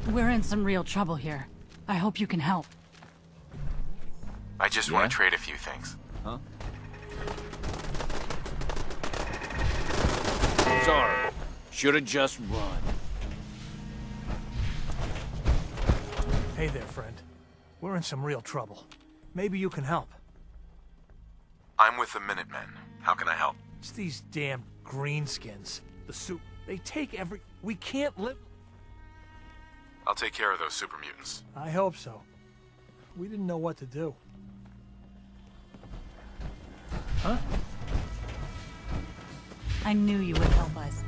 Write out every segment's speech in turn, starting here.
We're in some real trouble here. I hope you can help. I just want to trade a few things. Huh? Sorry. Should've just run. Hey there, friend. We're in some real trouble. Maybe you can help. I'm with the Minutemen. How can I help? It's these damn greenskins. The suit. They take every... We can't live... I'll take care of those super mutants. I hope so. We didn't know what to do. Huh? I knew you would help us.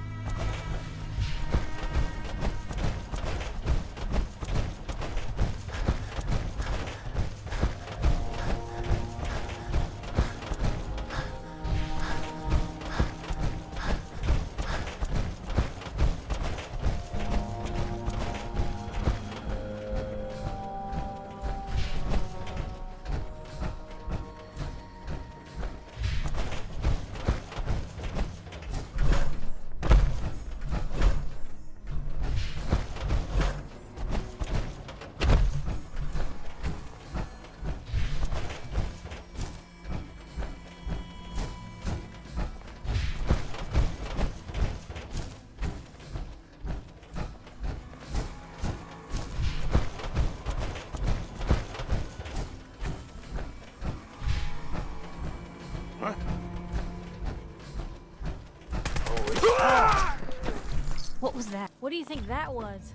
What was that? What do you think that was?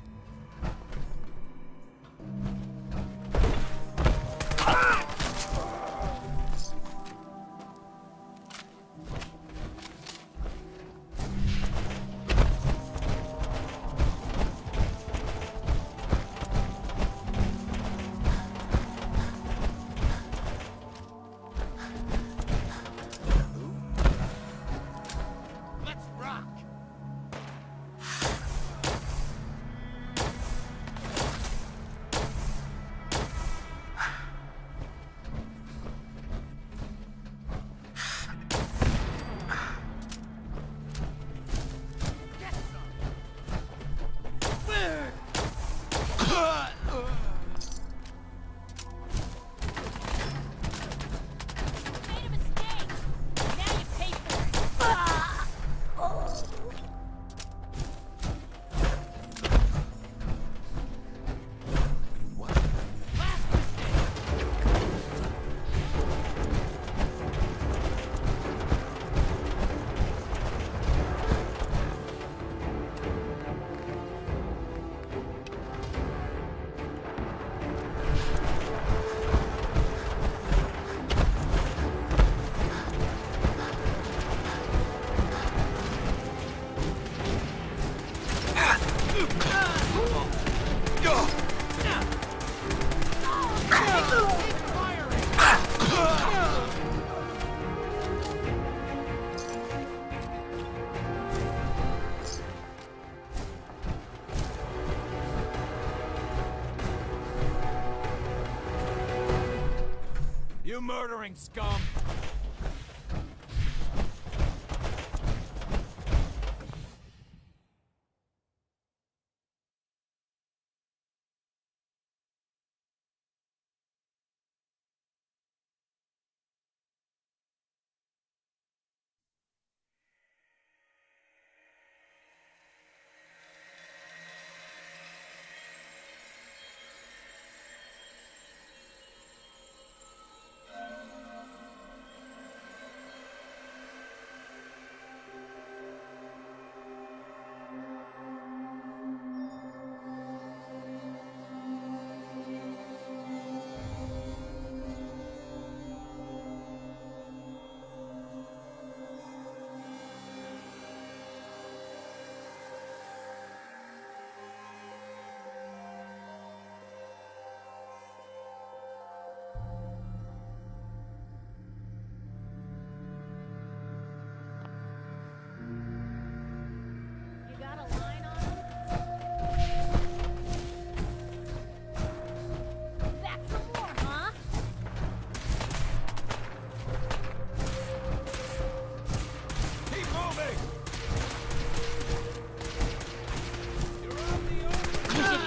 You murdering scum!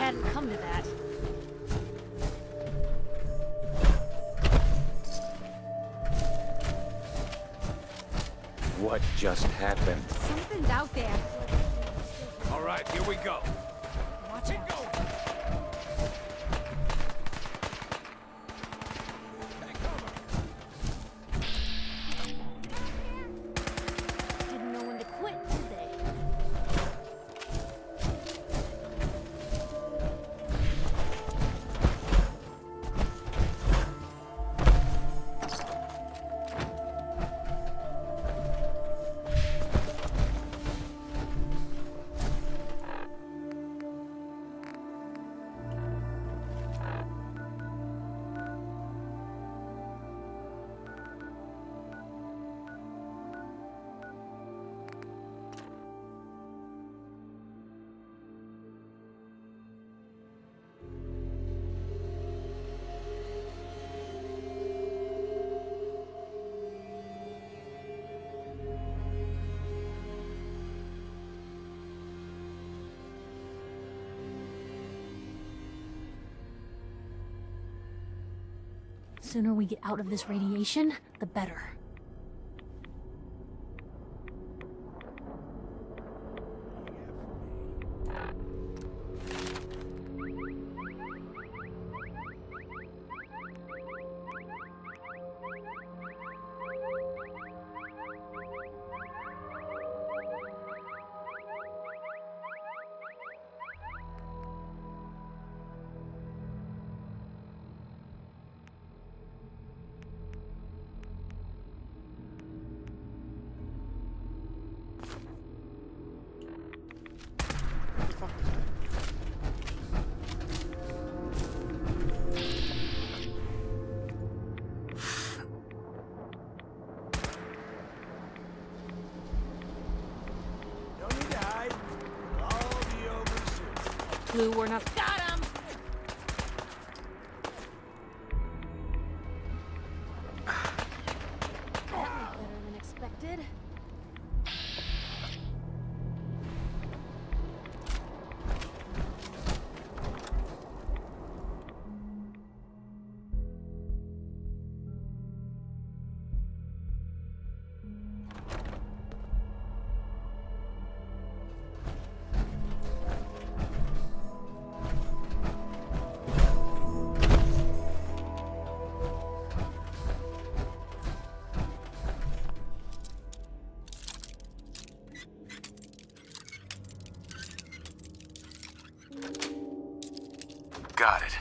hadn't come to that. What just happened? Something's out there. All right, here we go. Watch out. Didn't know when to quit, did they? Sooner we get out of this radiation, the better. No need to hide. It'll all be over soon. Blue, we're not. Got him! That went better than expected. Got it.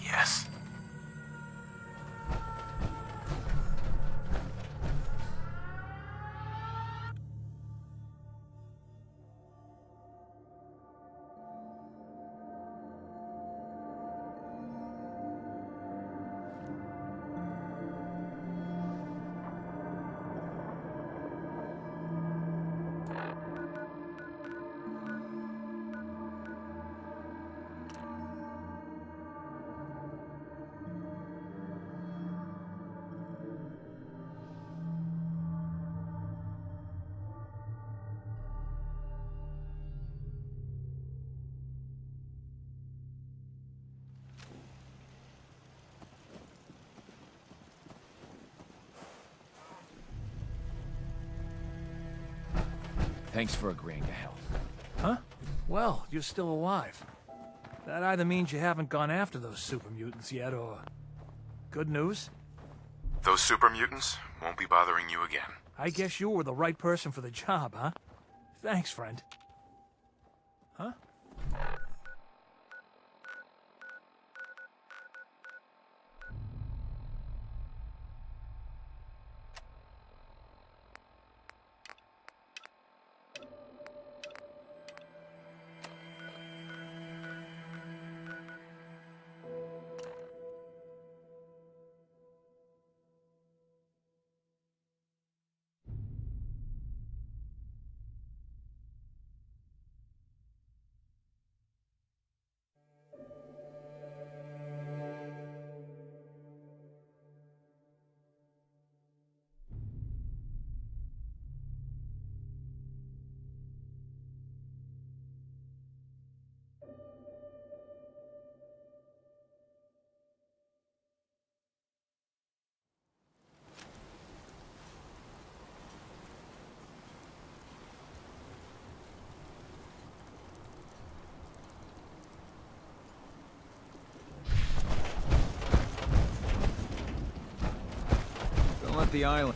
Yes. Thanks for agreeing to help. Huh? Well, you're still alive. That either means you haven't gone after those super mutants yet, or... good news? Those super mutants won't be bothering you again. I guess you were the right person for the job, huh? Thanks, friend. Huh? Don't let the island...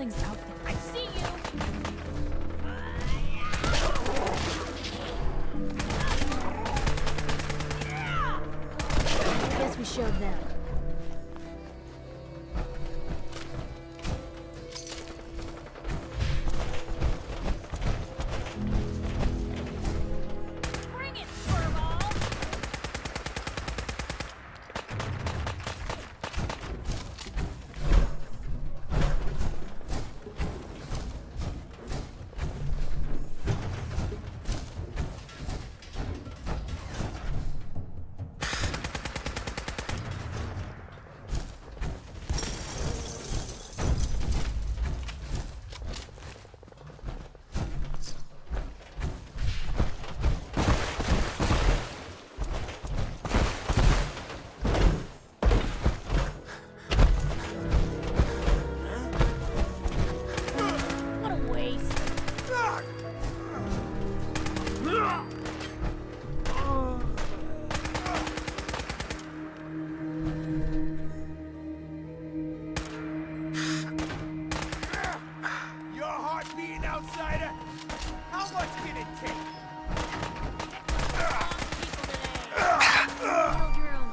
Something's out there. I see you. Guess we showed them. Bring it, furball. What a waste. Your heart beating, outsider? How much can it take? Hold your own.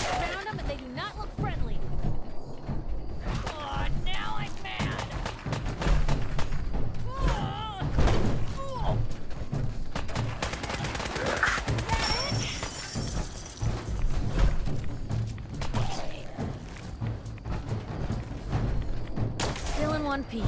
Found them, and they do not look friendly. Oh, now I'm mad. Oh. Still in one piece.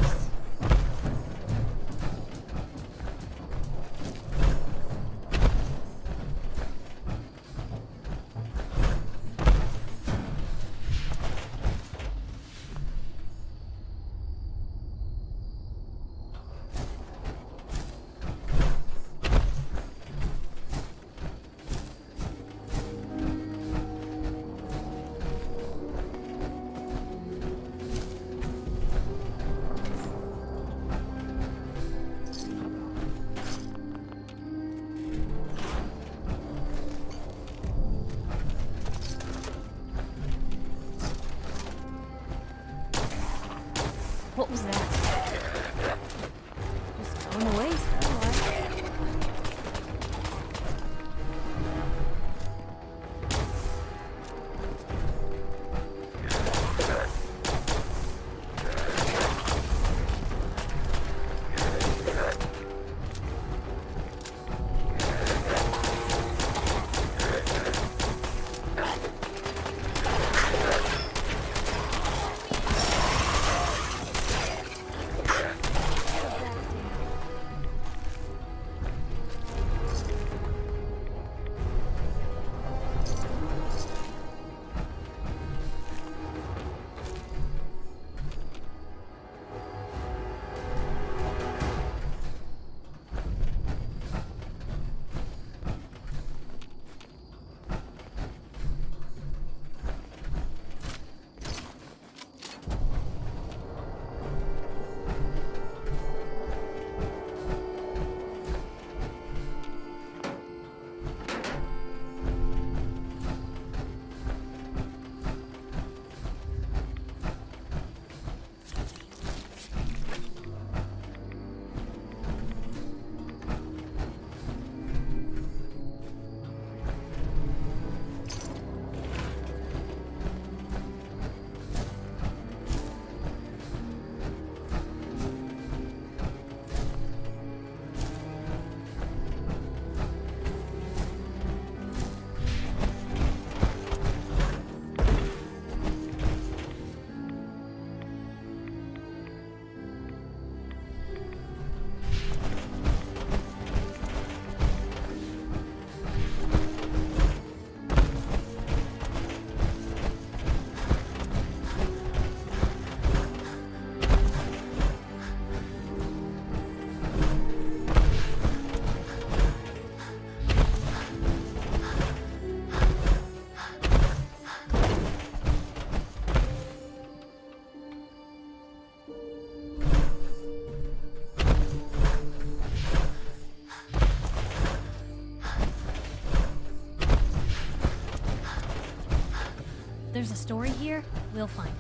there's a story here, we'll find it.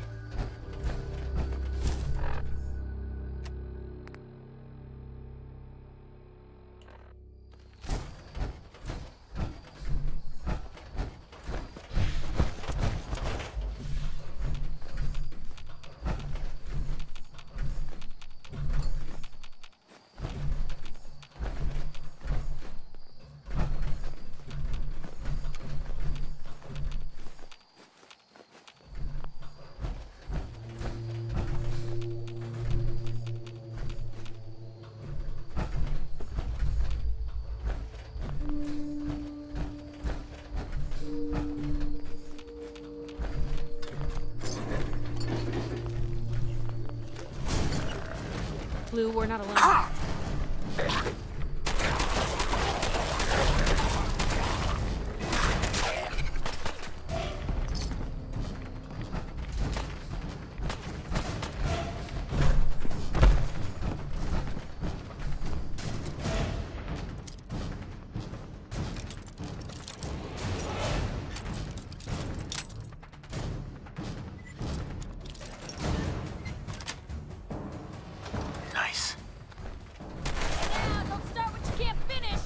Blue, we're not alone. Nice. Don't start what you can't finish!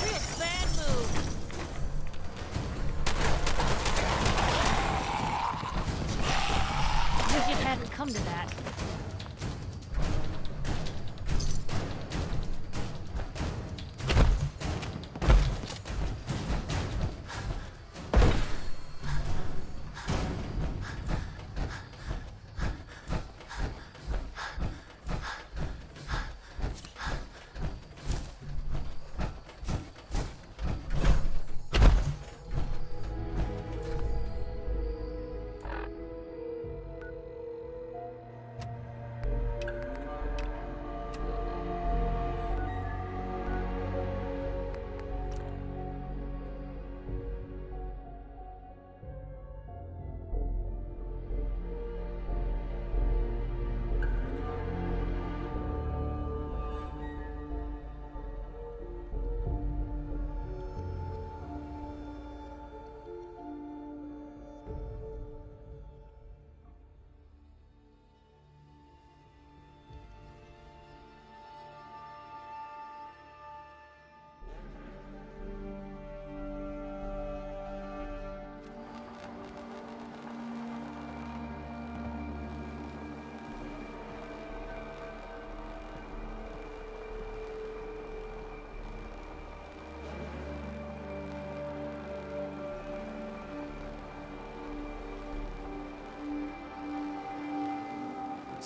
Real bad move. Wish it hadn't come to that.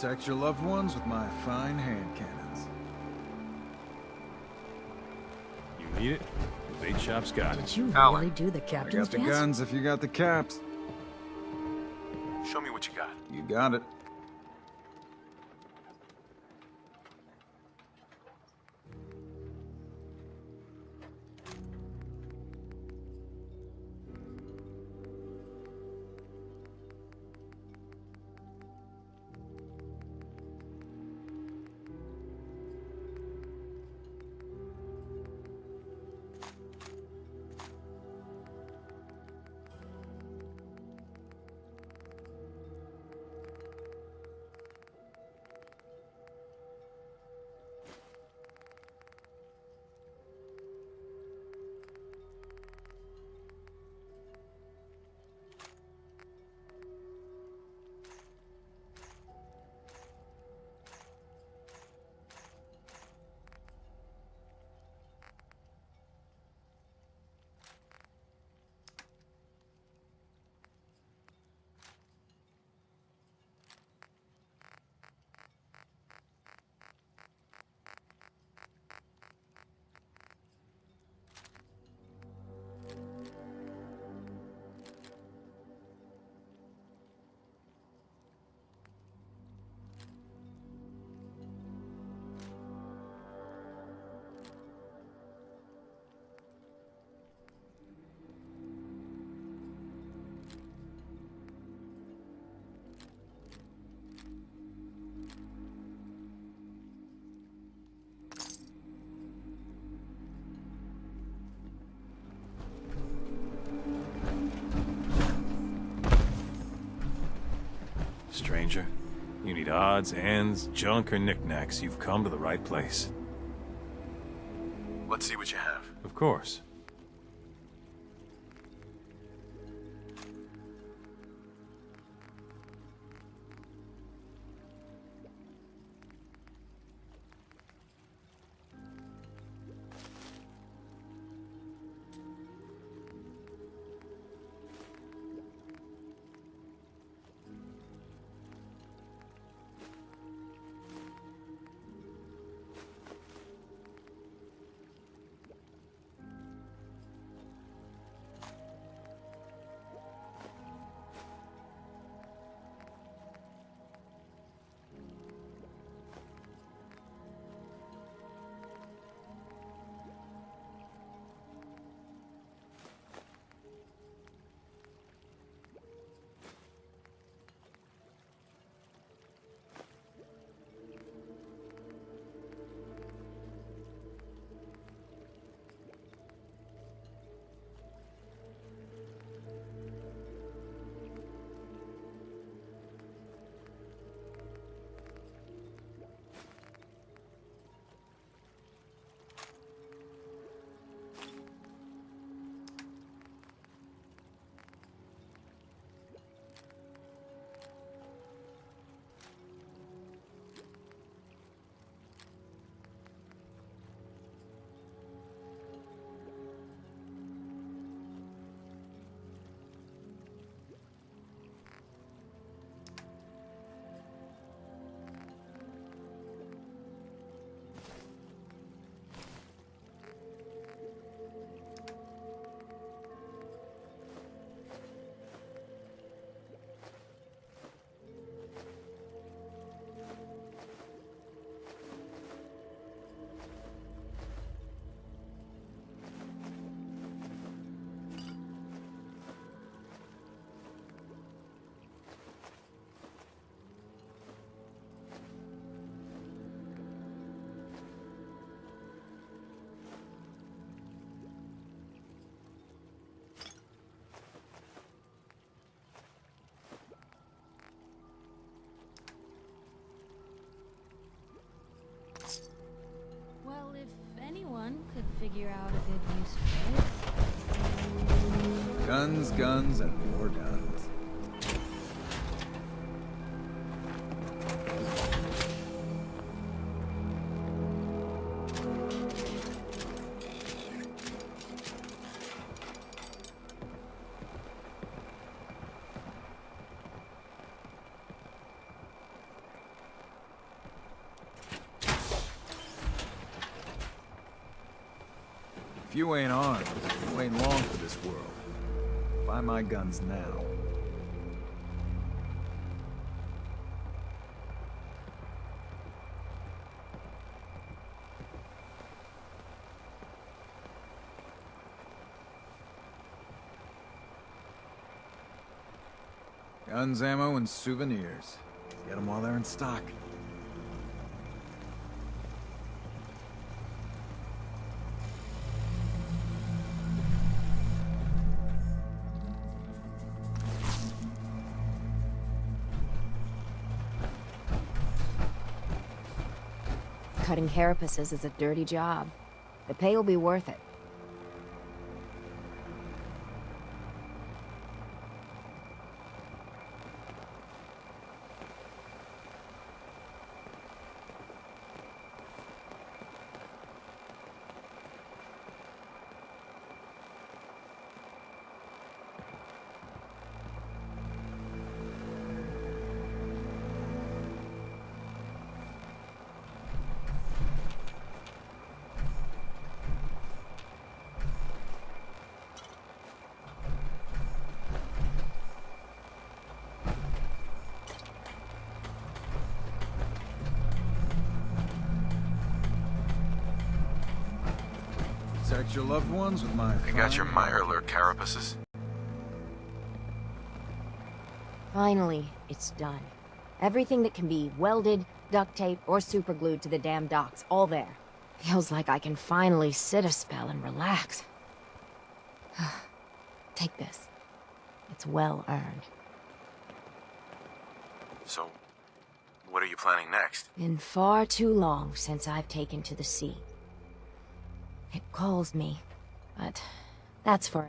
Protect your loved ones with my fine hand cannons. You need it? The bait shop's got it. Did you Alan. really do the I captain's got the dance? guns if you got the caps. Show me what you got. You got it. stranger. You need odds, ends, junk, or knickknacks. You've come to the right place. Let's see what you have. Of course. Well, if anyone could figure out a good use for this. Guns, guns, and more guns. If you ain't armed, you ain't long for this world. Buy my guns now. Guns, ammo, and souvenirs. Get them while they're in stock. Cutting carapaces is a dirty job. The pay will be worth it. Protect your loved ones with my You got your fine Mirelurk carapaces? Finally, it's done. Everything that can be welded, duct taped, or superglued to the damn docks, all there. Feels like I can finally sit a spell and relax. Take this. It's well earned. So, what are you planning next? Been far too long since I've taken to the sea. It calls me, but that's for...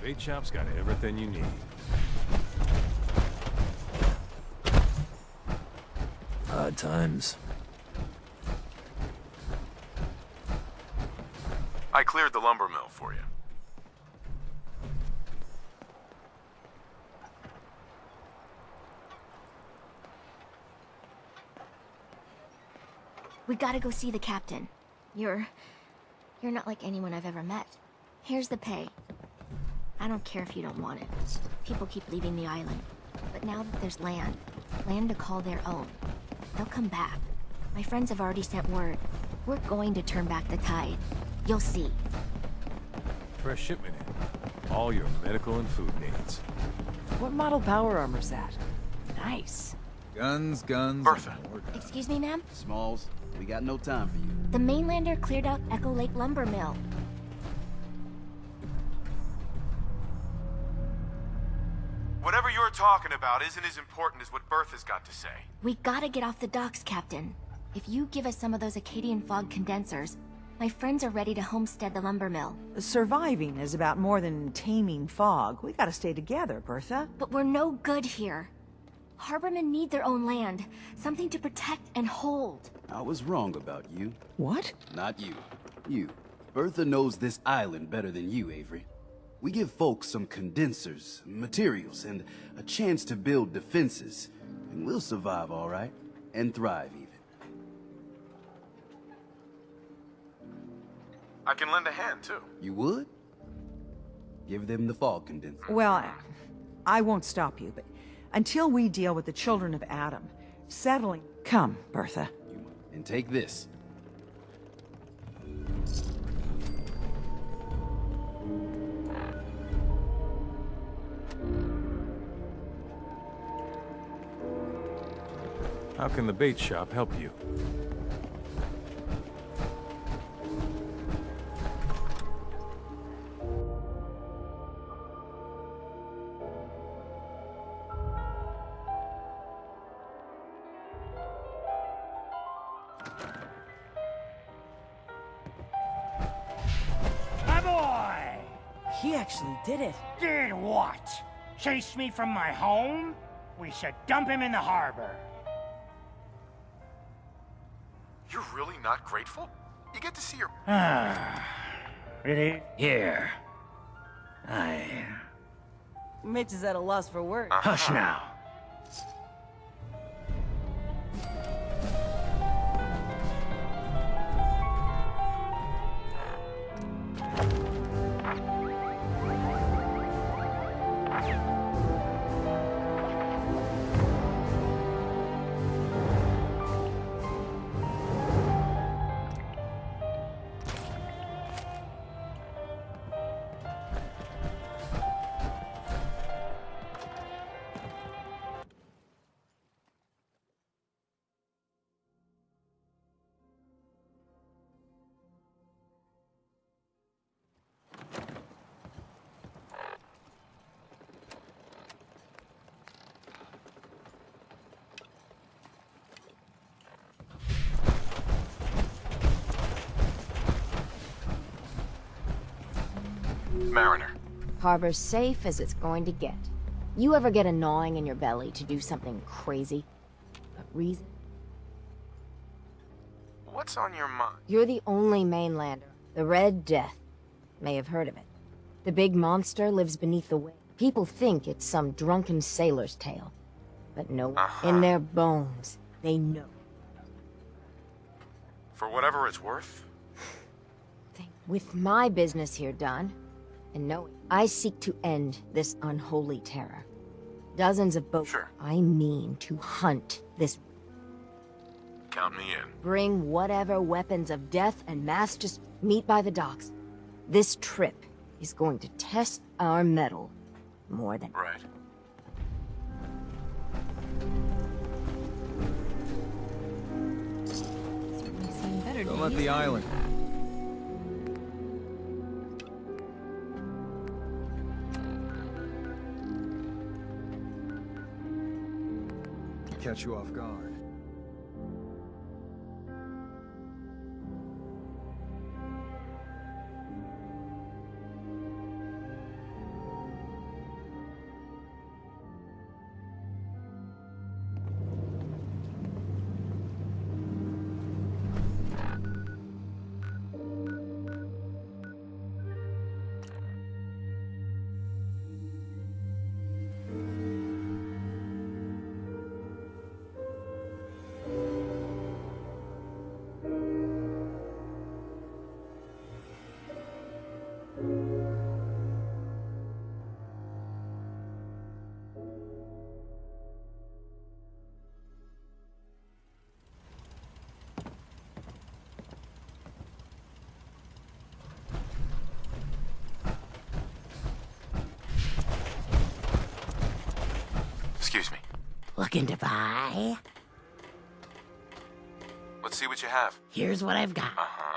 Bait shop's got everything you need. Odd times. I cleared the lumber mill for you. We gotta go see the captain. You're not like anyone I've ever met. Here's the pay. I don't care if you don't want it. People keep leaving the island. But now that there's land to call their own, they'll come back. My friends have already sent word. We're going to turn back the tide. You'll see. Fresh shipment in. All your medical and food needs. What model power armor's that? Nice. Guns, guns, Bertha. and more guns. Excuse me, ma'am? Smalls, we got no time for you. The mainlander cleared out Echo Lake Lumber Mill. Whatever you're talking about isn't as important as what Bertha's got to say. We gotta get off the docks, Captain. If you give us some of those Acadian fog condensers, my friends are ready to homestead the lumber mill. Surviving is about more than taming fog. We gotta stay together, Bertha. But we're no good here. Harbormen need their own land, something to protect and hold. I was wrong about you. What? Not you. You. Bertha knows this island better than you, Avery. We give folks some condensers, materials, and a chance to build defenses, and we'll survive all right, and thrive even. I can lend a hand, too. You would? Give them the fog condenser. Well, I won't stop you, but until we deal with the children of Adam, settling... Come, Bertha. And take this. How can the bait shop help you? My boy! He actually did it. Did what? Chase me from my home? We should dump him in the harbor. You're really not grateful? You get to see your... Really? Here. Mitch is at a loss for words. Hush now. Mariner. Harbor's safe as it's going to get. You ever get a gnawing in your belly to do something crazy? A reason? What's on your mind? You're the only mainlander. The Red Death. May have heard of it. The big monster lives beneath the waves. People think it's some drunken sailor's tale. But no, in their bones, they know. For whatever it's worth? With my business here done, and knowing I seek to end this unholy terror. Dozens of boats. Sure. I mean to hunt this. Count me in. Bring whatever weapons of death and mass just meet by the docks. This trip is going to test our mettle more than... Right. Don't let the island. catch you off guard. Excuse me. Looking to buy? Let's see what you have. Here's what I've got. Uh-huh.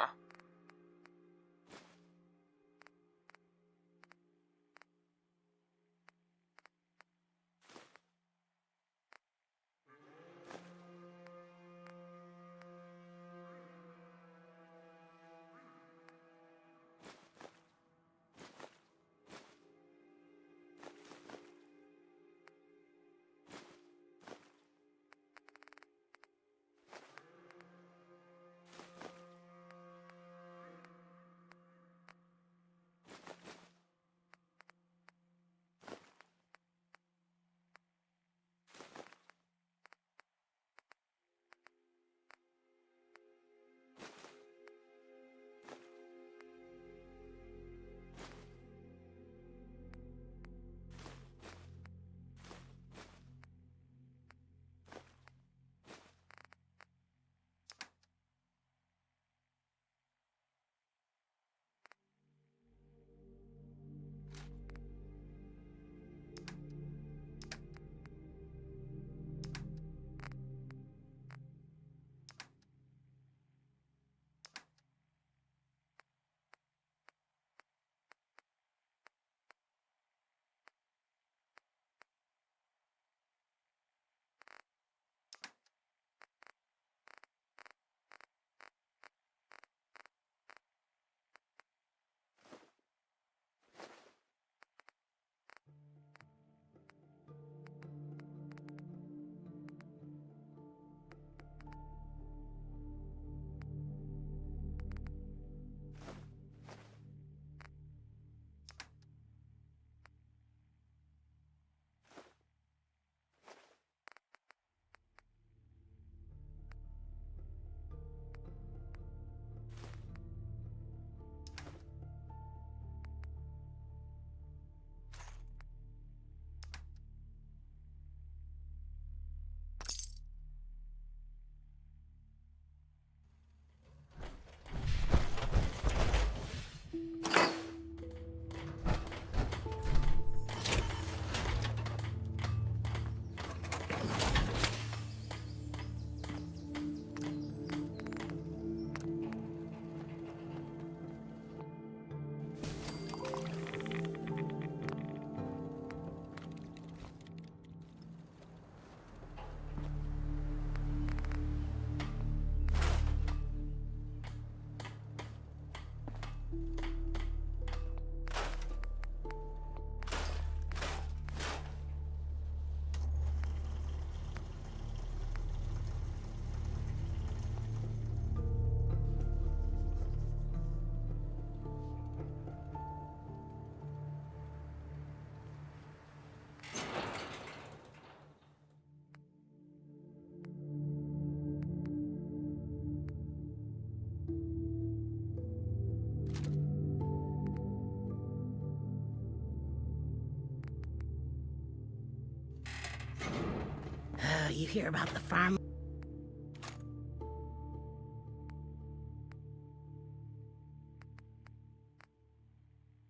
You hear about the farm?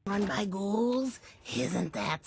Run by ghouls? Isn't that...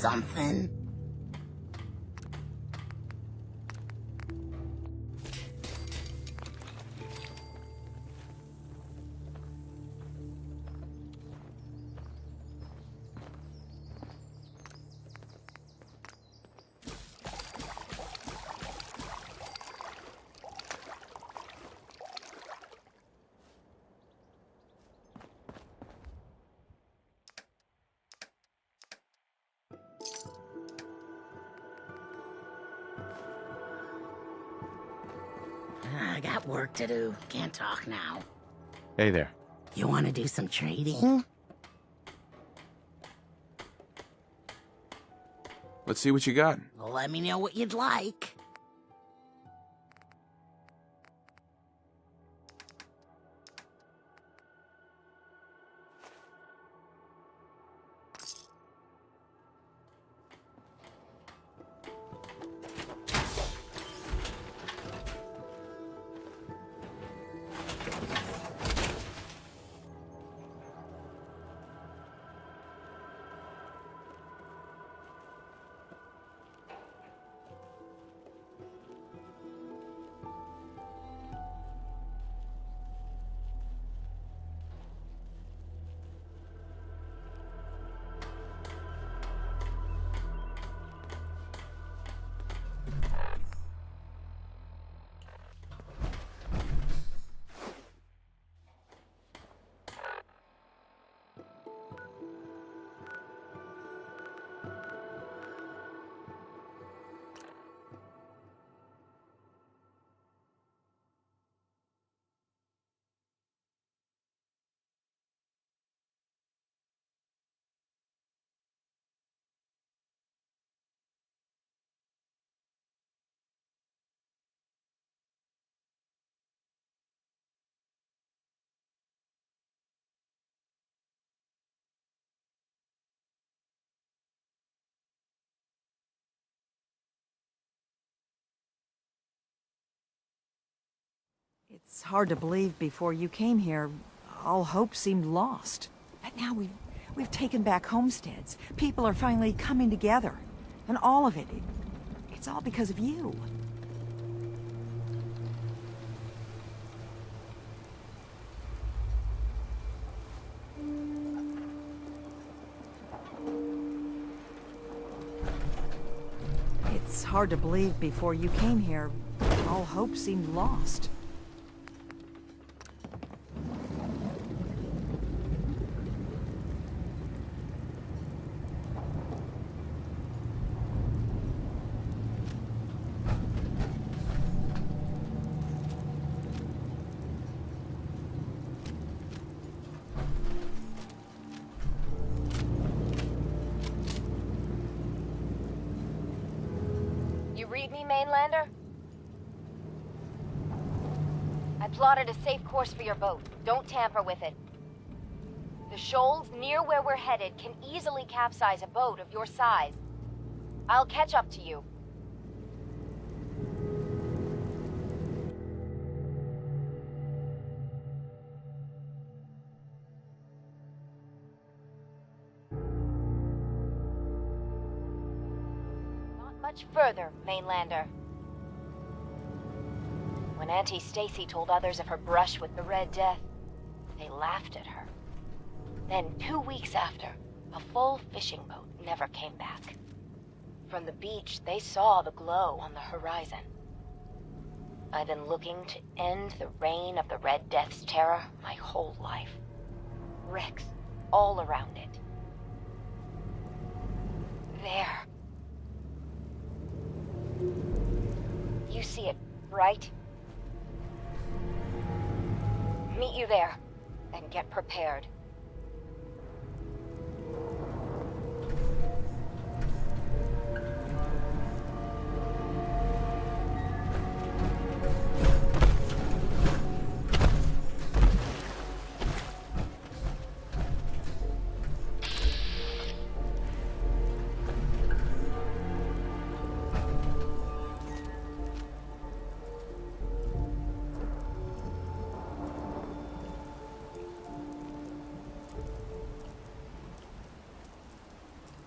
something? I got work to do. Can't talk now. Hey there. You want to do some trading? Let's see what you got. Well, let me know what you'd like. It's hard to believe before you came here, all hope seemed lost. But now we've taken back homesteads. People are finally coming together. And all of it's all because of you. It's hard to believe before you came here, all hope seemed lost. You read me, Mainlander? I plotted a safe course for your boat. Don't tamper with it. The shoals near where we're headed can easily capsize a boat of your size. I'll catch up to you. Not much further, Mainlander. When Auntie Stacy told others of her brush with the Red Death, they laughed at her. Then 2 weeks after, a full fishing boat never came back. From the beach, they saw the glow on the horizon. I've been looking to end the reign of the Red Death's terror my whole life. Wrecks all around it. There. You see it, right? Meet you there, and get prepared.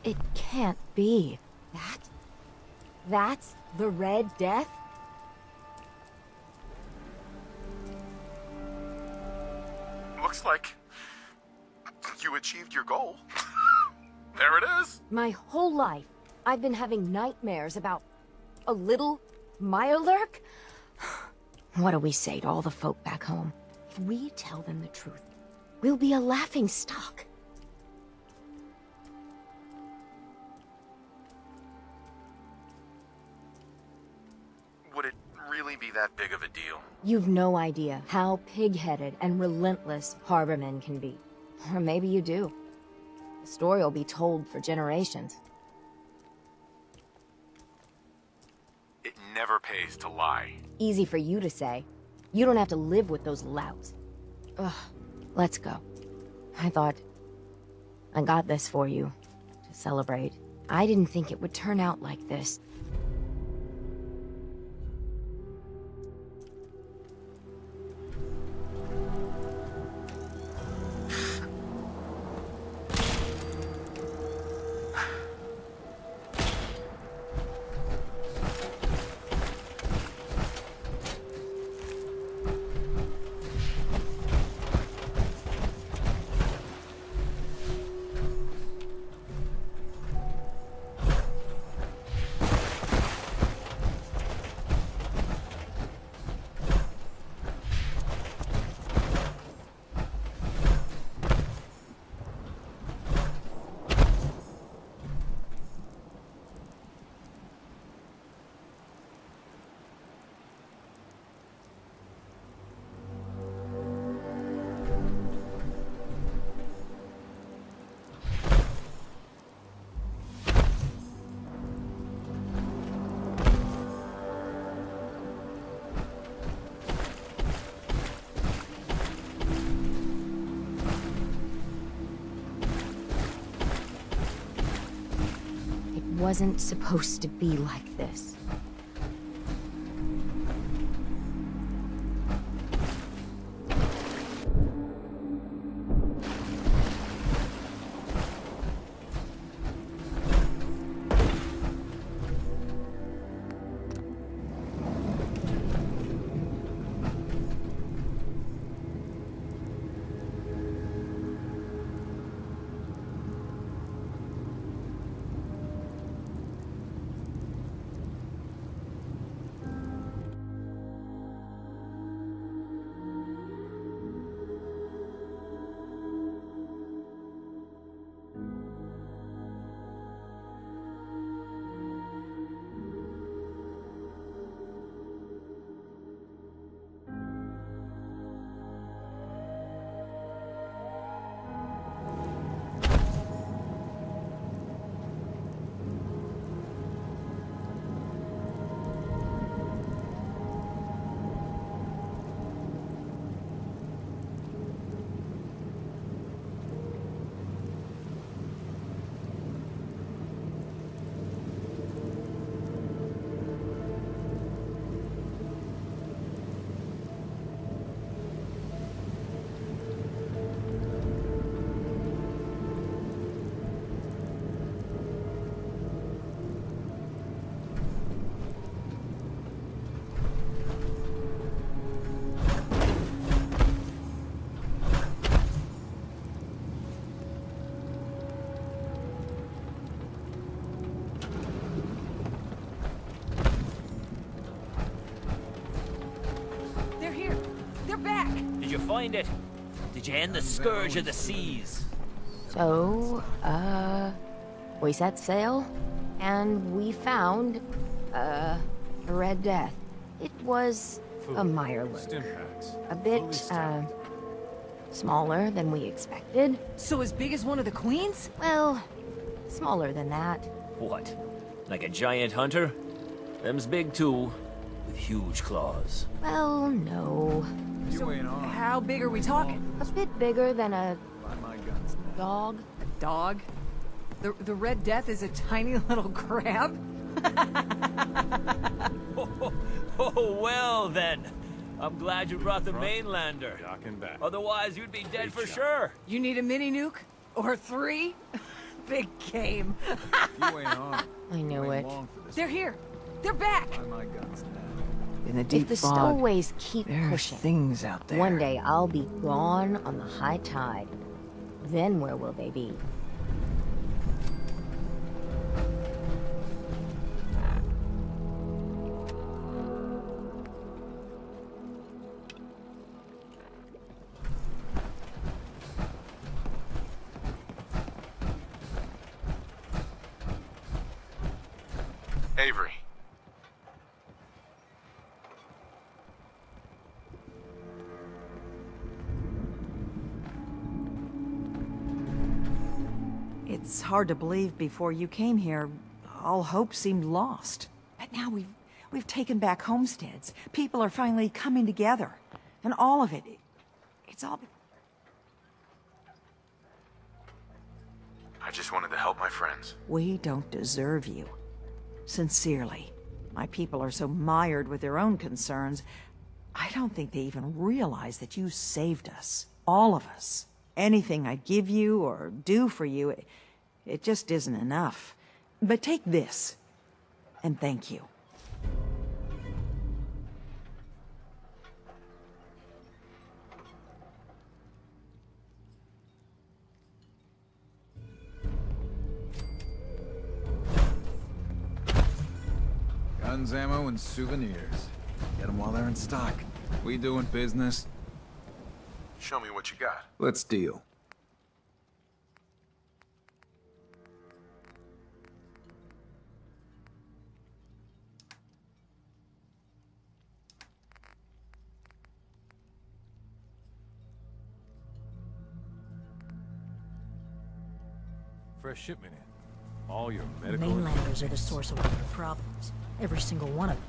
It can't be. That's the Red Death? Looks like you achieved your goal. There it is. My whole life, I've been having nightmares about a little Mirelurk? What do we say to all the folk back home? If we tell them the truth, we'll be a laughing stock. Would it really be that big of a deal? You've no idea how pig-headed and relentless Harbormen can be. Or maybe you do. The story will be told for generations. It never pays to lie. Easy for you to say. You don't have to live with those louts. Ugh, let's go. I thought I got this for you to celebrate. I didn't think it would turn out like this. Wasn't supposed to be like this. Did you find it? Did you end the scourge of the seas? So, we set sail, and we found, a Red Death. It was a Mirelurk. A bit, smaller than we expected. So as big as one of the queens? Well, smaller than that. What? Like a giant hunter? Them's big too, with huge claws. Well, no. So how big are we talking? A bit bigger than a dog. A dog? The Red Death is a tiny little crab? Oh, well then. I'm glad you brought the mainlander. Docking back. Otherwise, you'd be dead for sure. You need a mini nuke? Or 3? Big game. You ain't on. I knew it. They're here. They're back. Buy my guns now. In the deep If the fog, stowaways keep there are pushing, things out there. one day I'll be gone on the high tide. Then where will they be? Avery. It's hard to believe before you came here, all hope seemed lost. But now we've taken back homesteads. People are finally coming together. And all of it, it's all... I just wanted to help my friends. We don't deserve you. Sincerely. My people are so mired with their own concerns, I don't think they even realize that you saved us. All of us. Anything I'd give you or do for you, it just isn't enough. But take this, and thank you. Guns, ammo, and souvenirs. Get them while they're in stock. We doing business? Show me what you got. Let's deal. Fresh shipment in. All your medical... Mainlanders are the source of all our problems. Every single one of them.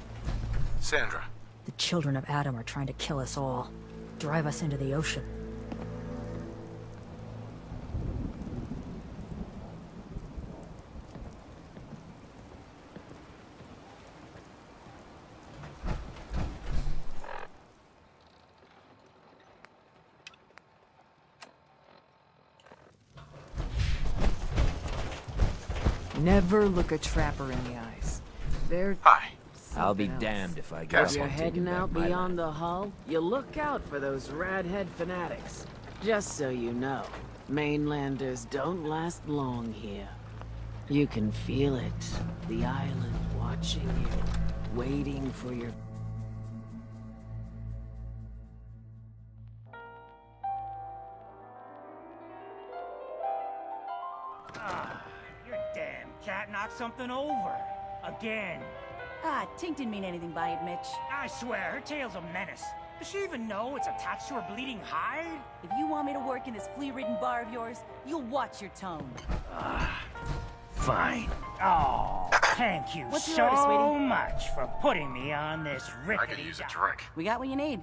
Sandra. The children of Adam are trying to kill us all. Drive us into the ocean. Never look a trapper in the eyes. They're... Hi. I'll be something else. damned if I guess If you're I'm taking heading back out my beyond land. the hull, you look out for those radhead fanatics. Just so you know, mainlanders don't last long here. You can feel it. The island watching you, waiting for your... Your damn cat knocked something over. Again. Ah, Tink didn't mean anything by it, Mitch. I swear, her tail's a menace. Does she even know it's attached to her bleeding hide? If you want me to work in this flea-ridden bar of yours, you'll watch your tone. Fine. Oh, thank you What's your so order, sweetie? much for putting me on this rickety... I could use a drink. We got what you need.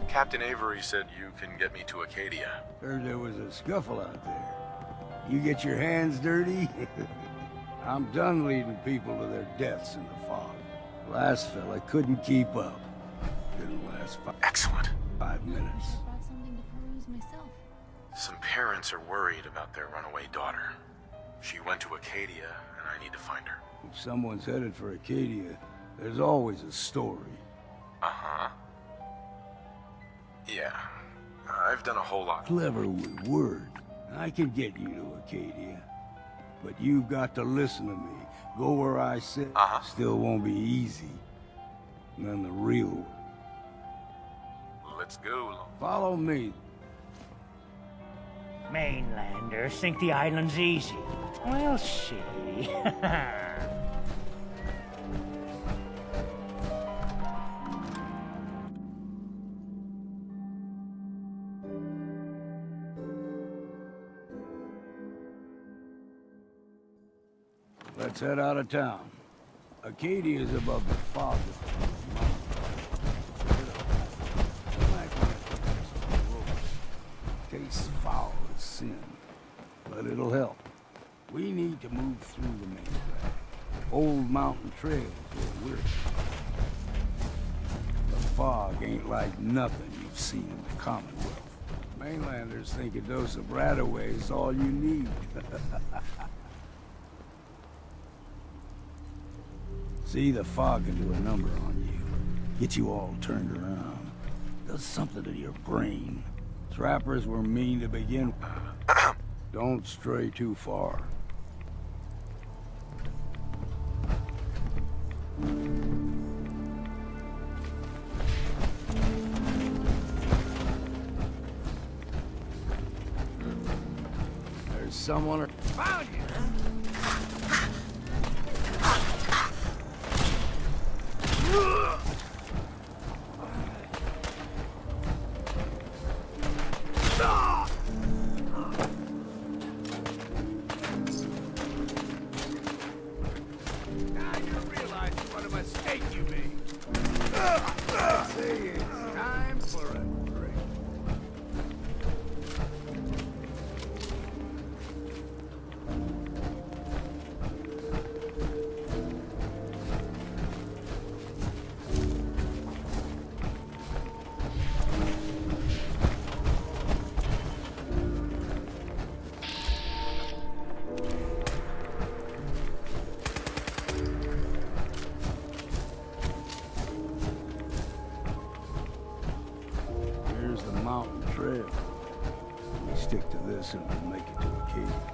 Captain Avery said you can get me to Acadia. Heard there was a scuffle out there. You get your hands dirty? I'm done leading people to their deaths in the fog. Last fella couldn't keep up. Didn't last Excellent. 5 minutes. Brought something to peruse myself. Some parents are worried about their runaway daughter. She went to Acadia, and I need to find her. If someone's headed for Acadia, there's always a story. Uh-huh. Yeah. I've done a whole lot. Clever with words. I can get you to Acadia. But you've got to listen to me. Go where I said. Still won't be easy. None the real one. Let's go. Follow me. Mainlanders think the island's easy. We'll see. Let's head out of town. Acadia's above the fog. trails where we're. The fog ain't like nothing you've seen in the Commonwealth. Mainlanders think a dose of Radaway is all you need. See, the fog can do a number on you. Get you all turned around. Does something to your brain. Trappers were mean to begin with. Don't stray too far. There's someone... Found you! Mountain trail. We stick to this and we'll make it to Acadia.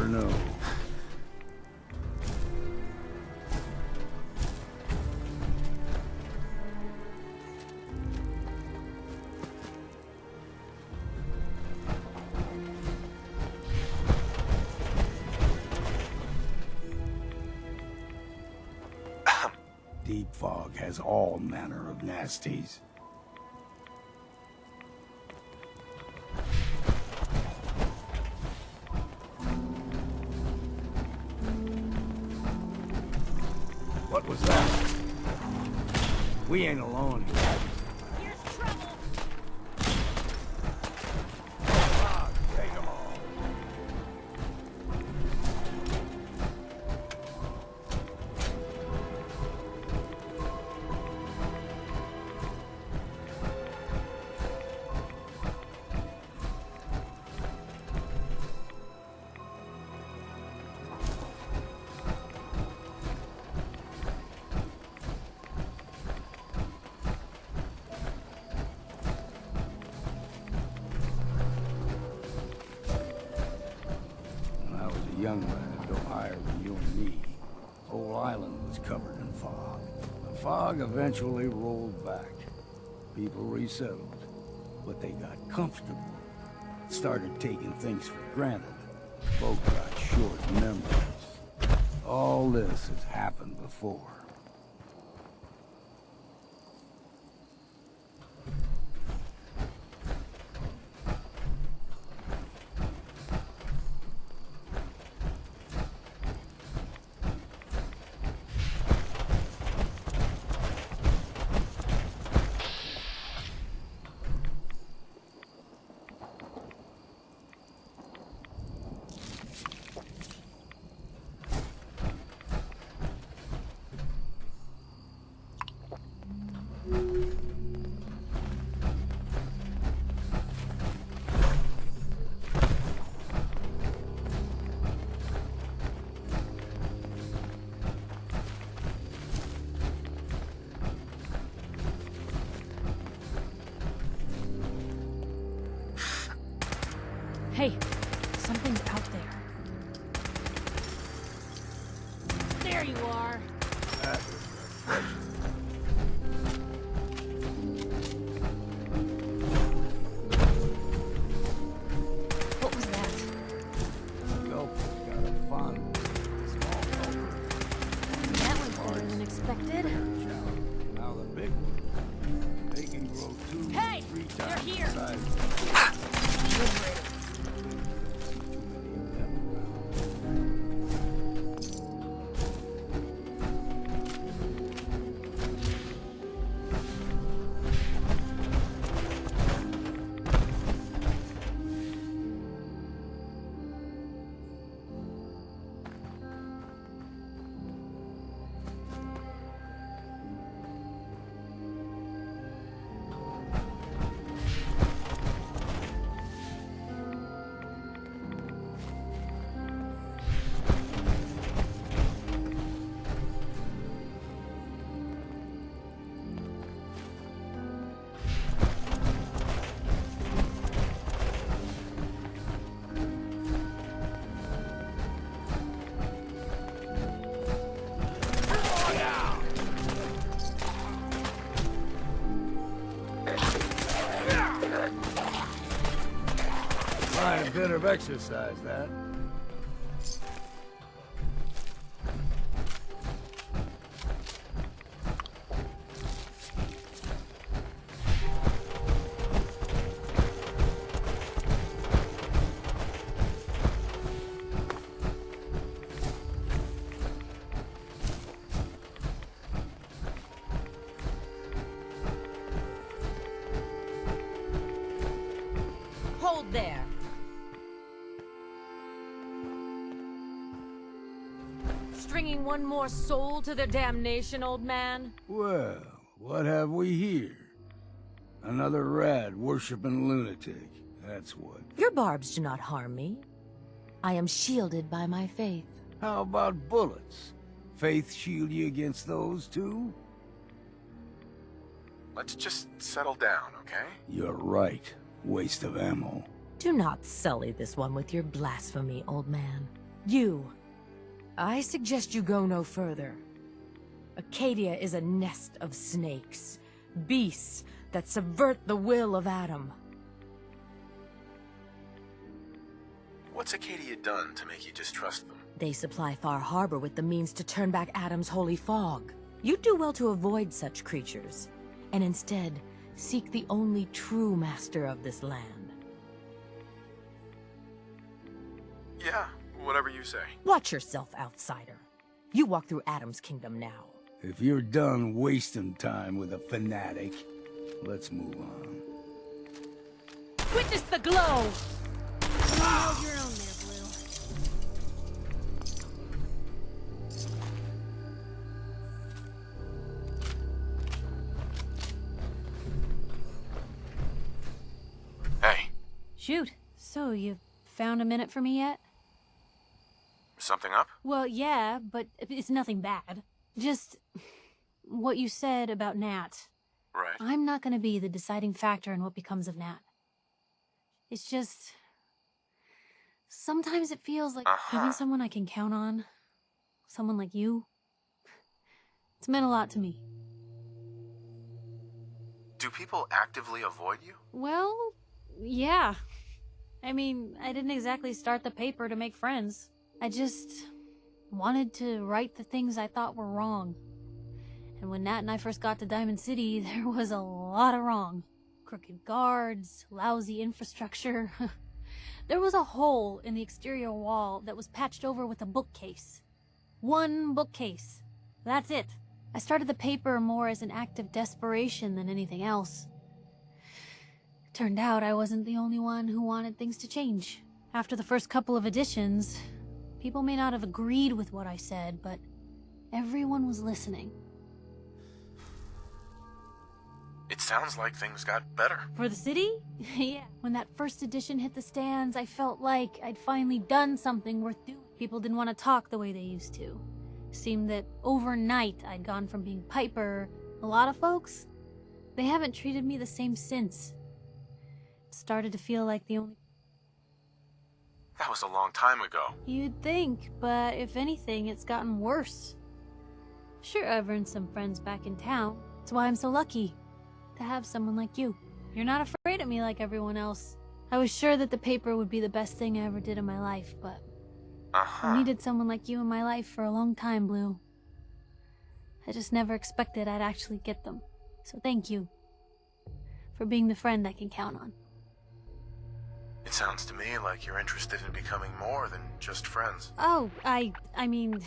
No. Deep fog has all manner of nasties. What was that? We ain't alone here. Here's trouble. Take them all. Young lad, no higher than you and me. Whole island was covered in fog. The fog eventually rolled back. People resettled, but they got comfortable. Started taking things for granted. Folk got short memories. All this has happened before. Hey, something's out there. There you are. What was that? Gulp's got a fun, small gulper. A bit of exercise, that. Hold there. Stringing one more soul to their damnation, old man? Well, what have we here? Another rad-worshipping lunatic, that's what. Your barbs do not harm me. I am shielded by my faith. How about bullets? Faith shield you against those, too? Let's just settle down, okay? You're right. Waste of ammo. Do not sully this one with your blasphemy, old man. You. I suggest you go no further. Acadia is a nest of snakes. Beasts that subvert the will of Adam. What's Acadia done to make you distrust them? They supply Far Harbor with the means to turn back Adam's holy fog. You'd do well to avoid such creatures, and instead seek the only true master of this land. Yeah, whatever you say. Watch yourself, outsider. You walk through Adam's kingdom now. If you're done wasting time with a fanatic, let's move on. Witness the glow! You held your own there, Blue. Hey. Shoot. So, you found a minute for me yet? Something up? Well, yeah, but it's nothing bad. Just what you said about Nat. Right. I'm not gonna be the deciding factor in what becomes of Nat. It's just... sometimes it feels like having someone I can count on. Someone like you. It's meant a lot to me. Do people actively avoid you? Well, yeah. I mean, I didn't exactly start the paper to make friends. I just wanted to right the things I thought were wrong. And when Nat and I first got to Diamond City, there was a lot of wrong. Crooked guards, lousy infrastructure. There was a hole in the exterior wall that was patched over with a bookcase. One bookcase. That's it. I started the paper more as an act of desperation than anything else. Turned out I wasn't the only one who wanted things to change. After the first couple of editions, people may not have agreed with what I said, but everyone was listening. It sounds like things got better. For the city? Yeah. When that first edition hit the stands, I felt like I'd finally done something worth doing. People didn't want to talk the way they used to. Seemed that overnight I'd gone from being Piper. A lot of folks, they haven't treated me the same since. It started to feel like the only... That was a long time ago. You'd think, but if anything, it's gotten worse. Sure, I've earned some friends back in town. That's why I'm so lucky to have someone like you. You're not afraid of me like everyone else. I was sure that the paper would be the best thing I ever did in my life, but I needed someone like you in my life for a long time, Blue. I just never expected I'd actually get them. So thank you For being the friend I can count on. It sounds to me like you're interested in becoming more than just friends. Oh, I mean...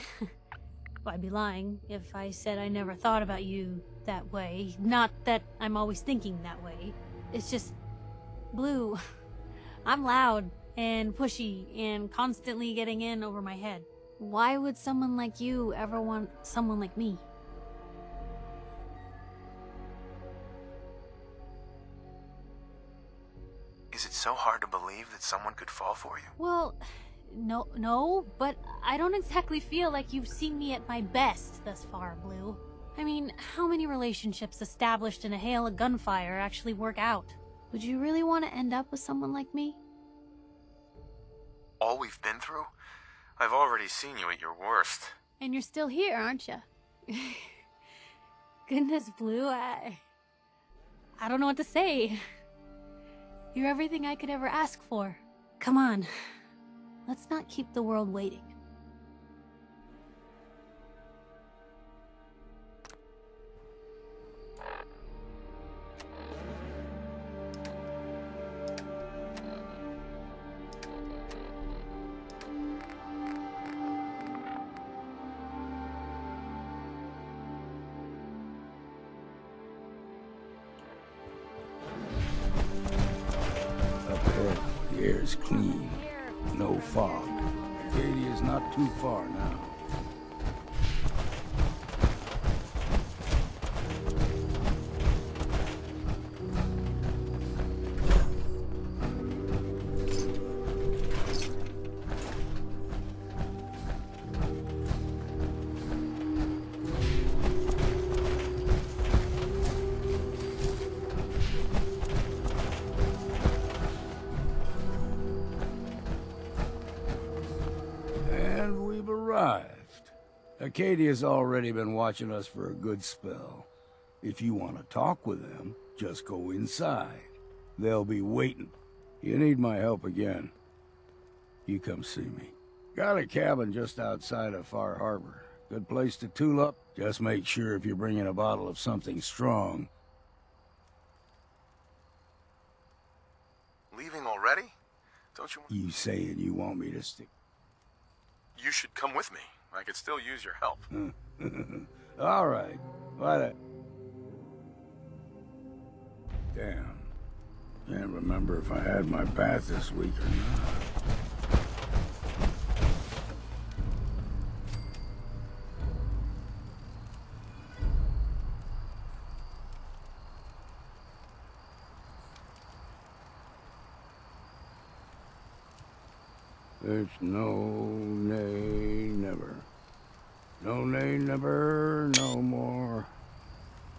I'd be lying if I said I never thought about you that way. Not that I'm always thinking that way. It's just... Blue. I'm loud and pushy and constantly getting in over my head. Why would someone like you ever want someone like me? Is it so hard to believe that someone could fall for you? Well, no, but I don't exactly feel like you've seen me at my best thus far, Blue. I mean, how many relationships established in a hail of gunfire actually work out? Would you really want to end up with someone like me? All we've been through? I've already seen you at your worst. And you're still here, aren't you? Goodness, Blue, I don't know what to say. You're everything I could ever ask for. Come on, let's not keep the world waiting. The air's clean. No fog. Acadia's not too far now. And we've arrived. Acadia's already been watching us for a good spell. If you want to talk with them, just go inside. They'll be waiting. You need my help again, you come see me. Got a cabin just outside of Far Harbor. Good place to tool up. Just make sure if you're bringing a bottle of something strong. Leaving already? Don't you want... You saying you want me to stick? You should come with me. I could still use your help. All right. What? Damn. Can't remember if I had my bath this week or not. It's no, nay, never. No, nay, never, no more.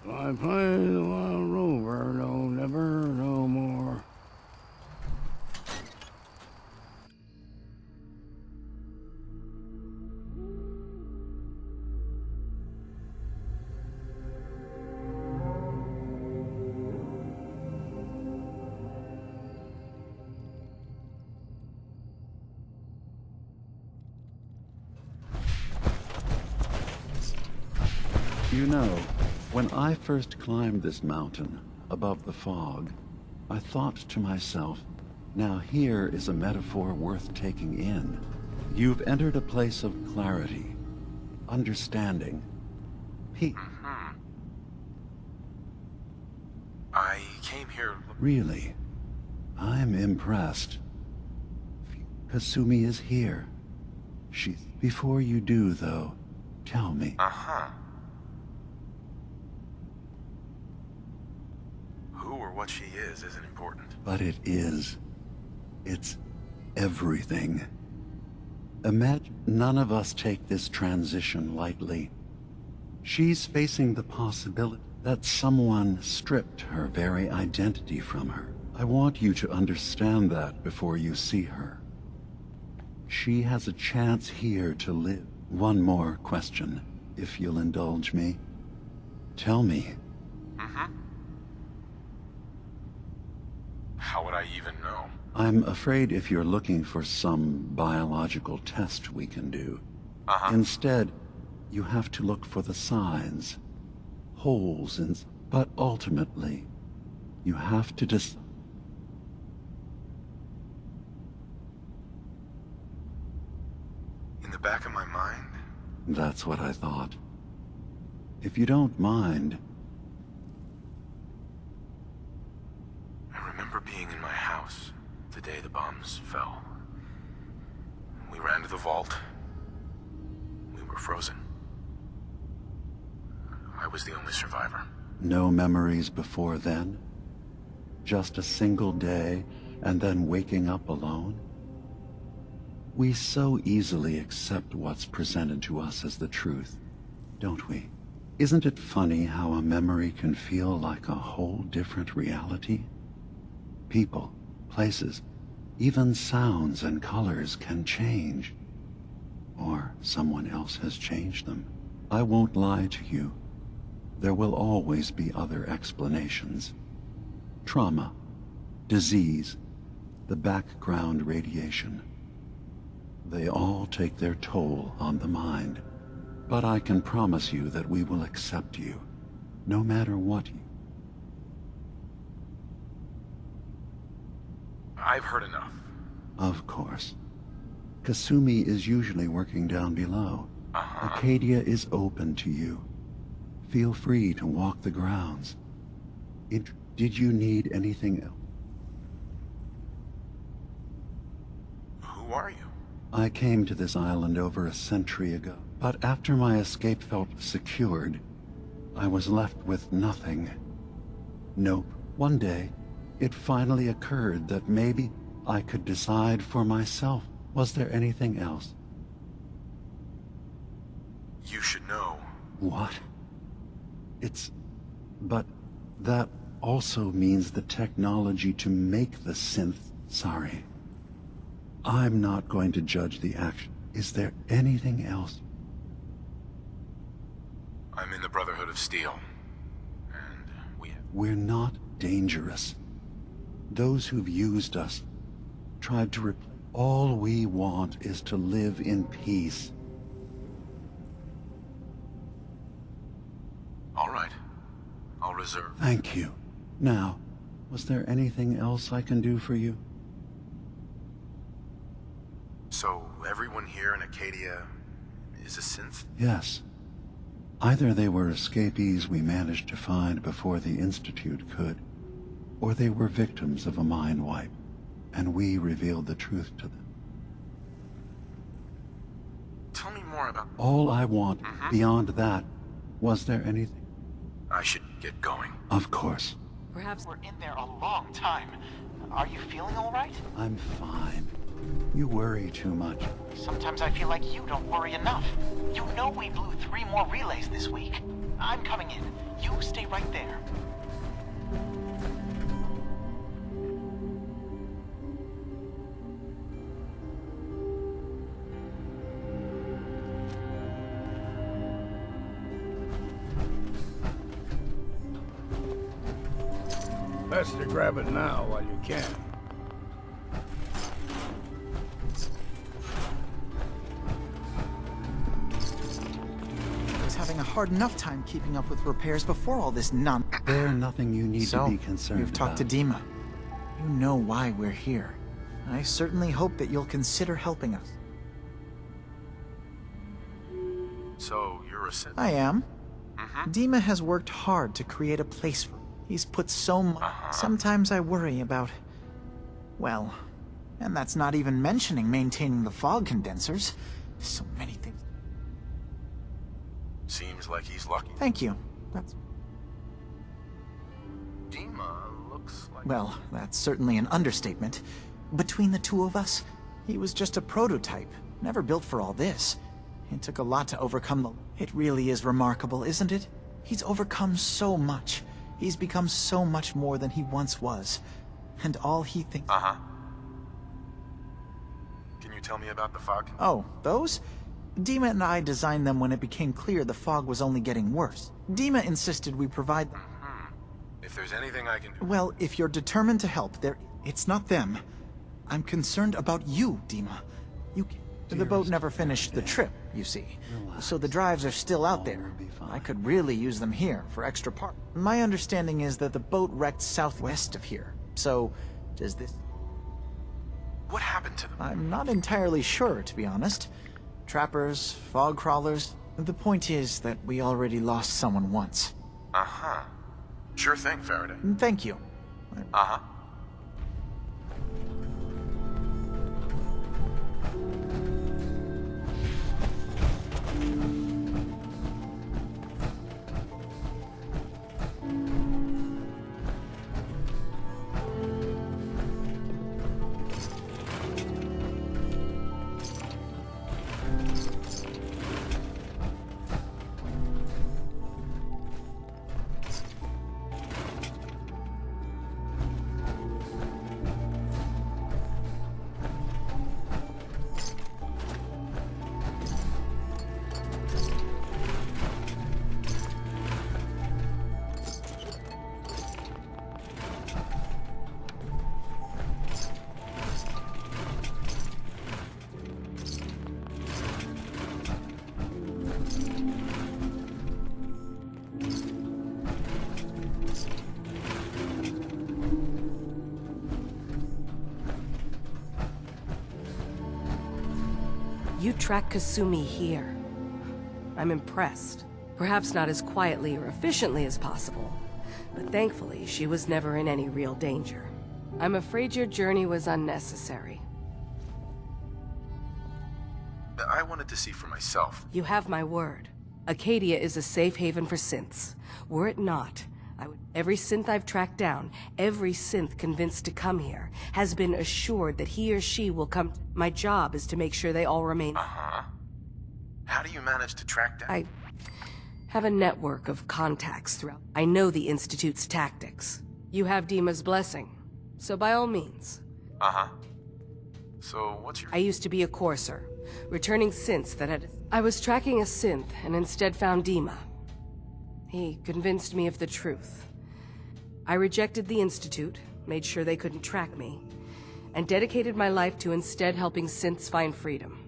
I play the wild rover, no, never, no more. You know, when I first climbed this mountain above the fog, I thought to myself, now here is a metaphor worth taking in. You've entered a place of clarity, understanding, peace. I came here... Really, I'm impressed. Kasumi is here. She's... Before you do, though, tell me. Who or what she is isn't important. But it is. It's everything. Imagine none of us take this transition lightly. She's facing the possibility that someone stripped her very identity from her. I want you to understand that before you see her. She has a chance here to live. One more question, if you'll indulge me. Tell me. How would I even know? I'm afraid if you're looking for some biological test we can do, instead, you have to look for the signs, holes in... But ultimately, You have to decide. In the back of my mind, That's what I thought. If you don't mind, I remember being in my house the day the bombs fell. We ran to the vault. We were frozen. I was the only survivor. no memories before then? Just a single day and then waking up alone? We so easily accept what's presented to us as the truth, don't we? Isn't it funny how a memory can feel like a whole different reality? People, places, even sounds and colors can change. Or someone else has changed them. I won't lie to you. There will always be other explanations. Trauma, disease, the background radiation. They all take their toll on the mind. But I can promise you that we will accept you, no matter what you... I've heard enough. Of course. Kasumi is usually working down below. Acadia is open to you. Feel free to walk the grounds. Did you need anything else? Who are you? I came to this island over a century ago, but after my escape felt secured, I was left with nothing. Nope. One day, it finally occurred that maybe I could decide for myself. Was there anything else? You should know. What? But that also means the technology to make the synth. Sorry. I'm not going to judge the action. Is there anything else? I'm in the Brotherhood of Steel. And We're not dangerous. Those who've used us tried to replace. All we want is to live in peace. All right. I'll reserve. Thank you. Now, was there anything else I can do for you? So, everyone here in Acadia is a synth? Yes. Either they were escapees we managed to find before the Institute could, or they were victims of a mind wipe, and we revealed the truth to them. Tell me more about... All I want, beyond that, was there anything? I should get going. Of course. Perhaps we're in there a long time. Are you feeling all right? I'm fine. You worry too much. Sometimes I feel like you don't worry enough. You know we blew 3 more relays this week. I'm coming in. You stay right there. Best to grab it now while you can. I was having a hard enough time keeping up with repairs before all this There's nothing you need to be concerned you've talked to Dima. You know why we're here. I certainly hope that you'll consider helping us. So, you're a synth? I am. Dima has worked hard to create a place for me. He's put so much. Sometimes I worry about... Well, and that's not even mentioning maintaining the fog condensers. So many things. Seems like he's lucky. Thank you. That's... Dima looks like... Well, that's certainly an understatement. Between the two of us, he was just a prototype, never built for all this. It took a lot to overcome the... It really is remarkable, isn't it? He's overcome so much. He's become so much more than he once was. And all he thinks... Can you tell me about the fog? Oh, those? Dima and I designed them when it became clear the fog was only getting worse. Dima insisted we provide them. If there's anything I can do... Well, if you're determined to help, it's not them. I'm concerned about you, Dima. The boat never finished the trip, you see. So the drives are still out there. I could really use them here for extra parts. My understanding is that the boat wrecked southwest of here. So, does this... What happened to them? I'm not entirely sure, to be honest. Trappers, fog crawlers. The point is that we already lost someone once. Uh-huh. Sure thing, Faraday. Thank you. Uh-huh. You track Kasumi here. I'm impressed. Perhaps not as quietly or efficiently as possible, but thankfully she was never in any real danger. I'm afraid your journey was unnecessary. I wanted to see for myself. You have my word. Acadia is a safe haven for synths. Were it not, every synth I've tracked down, every synth convinced to come here, has been assured that he or she will come. My job is to make sure they all remain. Uh-huh. How do you manage to track down? I have a network of contacts throughout. I know the Institute's tactics. You have Dima's blessing, so by all means. Uh-huh. So, what's your... I used to be a courser, returning synths that had... I was tracking a synth and instead found Dima. He convinced me of the truth. I rejected the Institute, made sure they couldn't track me, and dedicated my life to instead helping synths find freedom.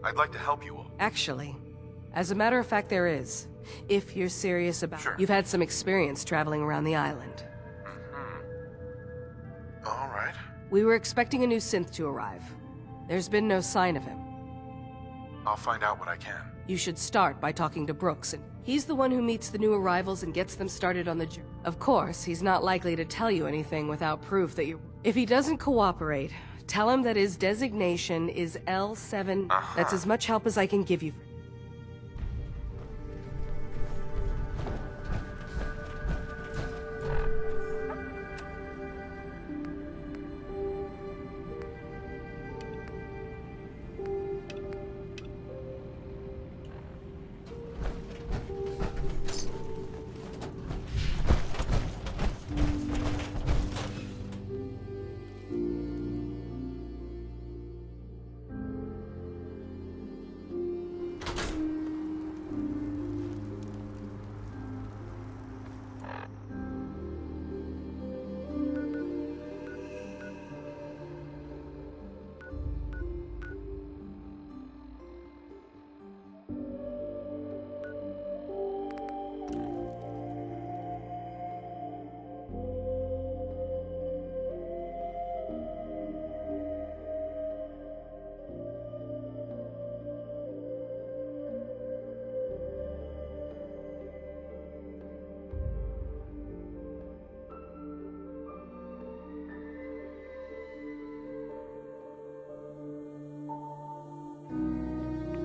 I'd like to help you all. Actually, as a matter of fact, there is. If you're serious about it. Sure. You've had some experience traveling around the island. Mm-hmm. All right. We were expecting a new synth to arrive. There's been no sign of him. I'll find out what I can. You should start by talking to Brooks. And he's the one who meets the new arrivals and gets them started on the journey. Of course, he's not likely to tell you anything without proof that you're... If he doesn't cooperate, tell him that his designation is L7. That's as much help as I can give you.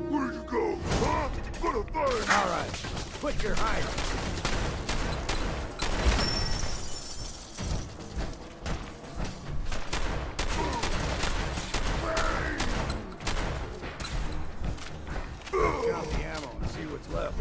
Where'd you go? Huh? Gonna find. All right, quit your hiding. Count the ammo and see what's left.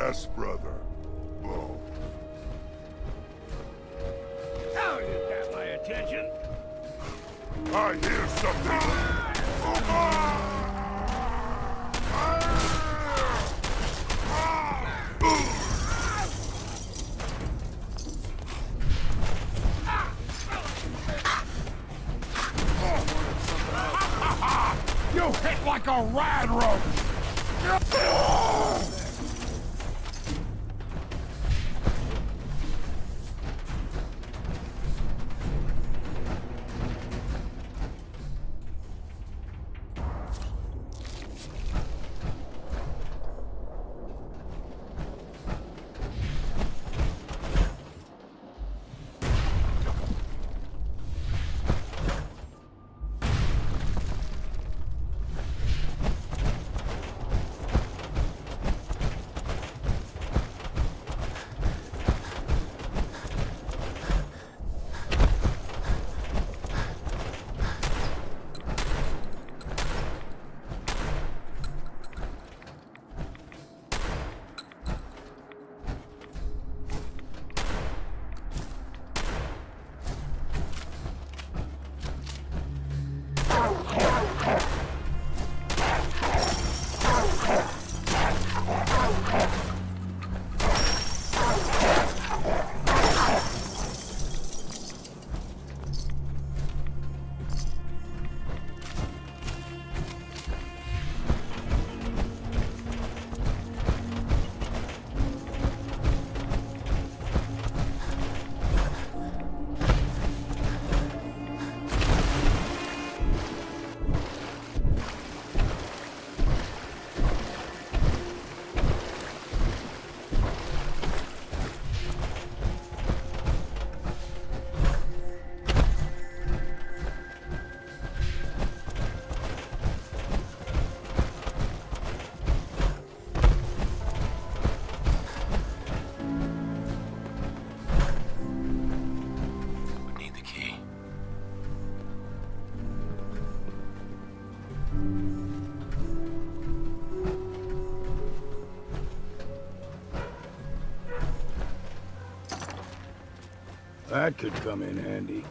Yes, brother. Boom. How did you got my attention? I hear something. You hit like a rad rope! That could come in handy.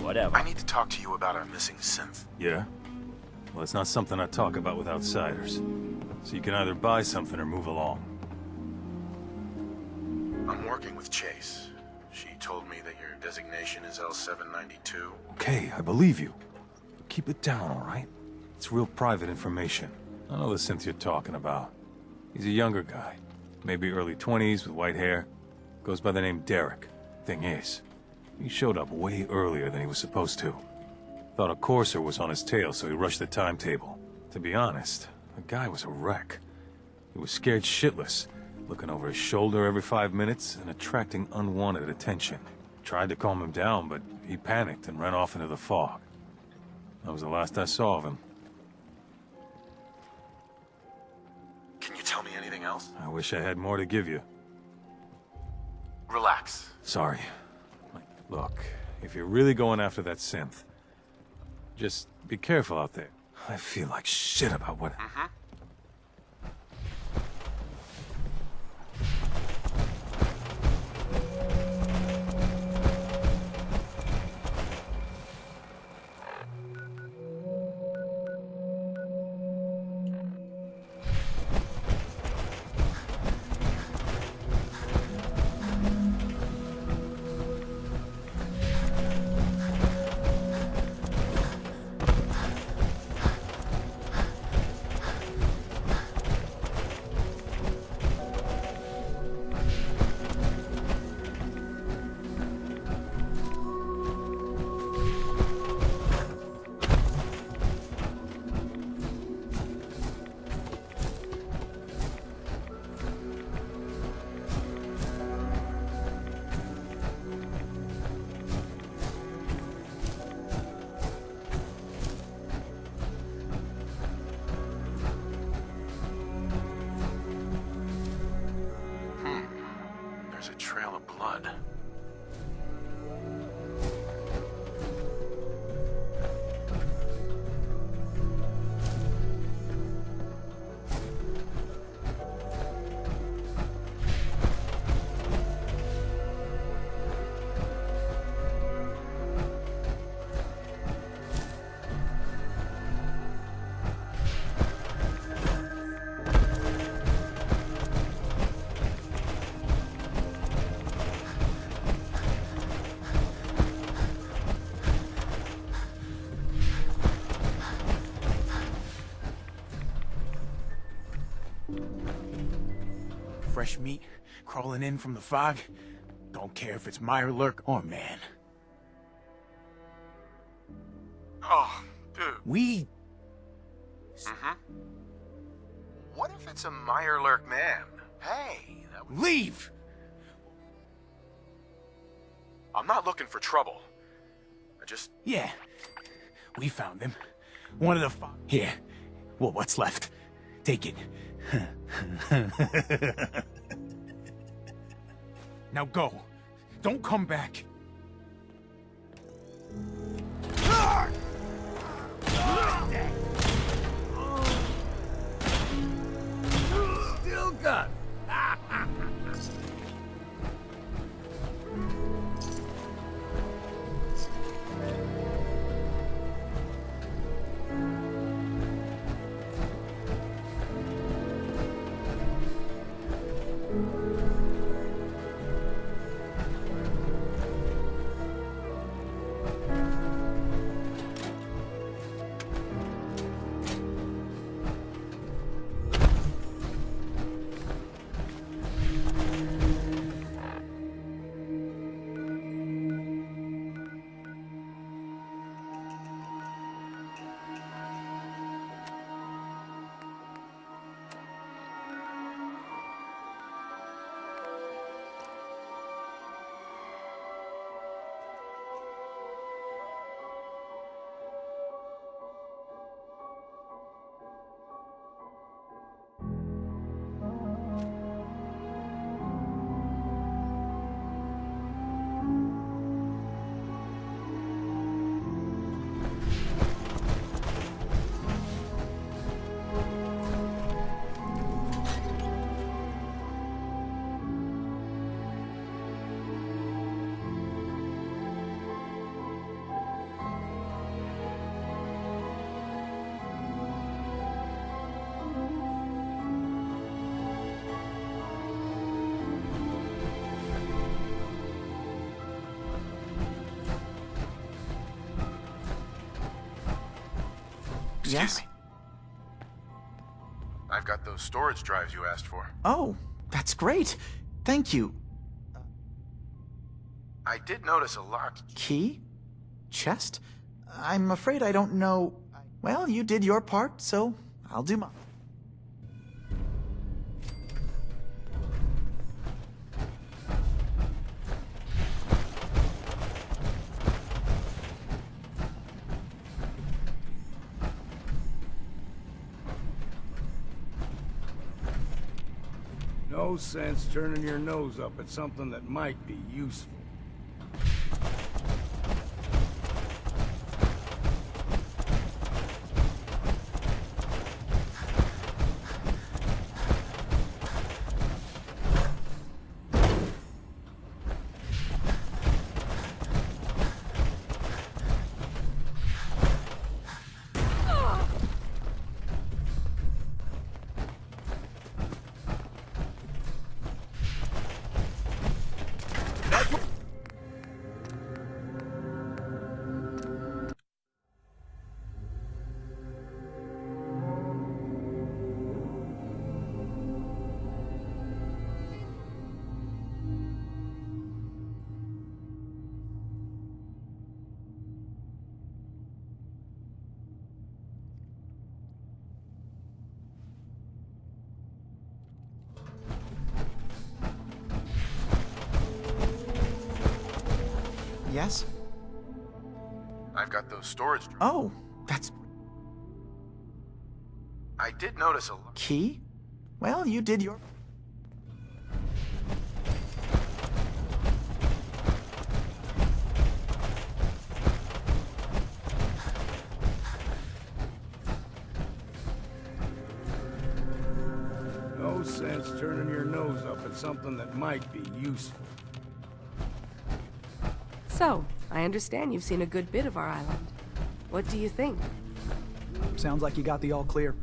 Whatever. I need to talk to you about our missing synth. Yeah? Well, it's not something I talk about with outsiders. So you can either buy something or move along. I'm working with Chase. She told me that your designation is L792. Okay, I believe you. But keep it down, all right? It's real private information. I know the synth you're talking about. He's a younger guy. Maybe early 20s with white hair. Goes by the name Derek. Thing is, he showed up way earlier than he was supposed to. Thought a courser was on his tail, so he rushed the timetable. To be honest, the guy was a wreck. He was scared shitless, looking over his shoulder every 5 minutes and attracting unwanted attention. Tried to calm him down, but he panicked and ran off into the fog. That was the last I saw of him. Can you tell me anything else? I wish I had more to give you. Relax. Sorry. Look, if you're really going after that synth, just be careful out there. I feel like shit about what... There's a trail of blood. Fresh meat crawling in from the fog. Don't care if it's Mirelurk or man. Oh, dude. We... What if it's a Mirelurk man? Hey, that would... Leave! I'm not looking for trouble. I just... Yeah. We found him. One of the Here. Well, what's left? Take it. Now go. Don't come back. Still got. Yes? I've got those storage drives you asked for. Oh, that's great. Thank you. I did notice a locked Key? Chest? I'm afraid I don't know... Well, you did your part, so I'll do mine. No sense turning your nose up at something that might be useful. Yes? I've got those storage drawers. Oh, that's... I did notice a... Key? Well, you did your... No sense turning your nose up at something that might be useful. So, I understand you've seen a good bit of our island. What do you think? Sounds like you got the all clear.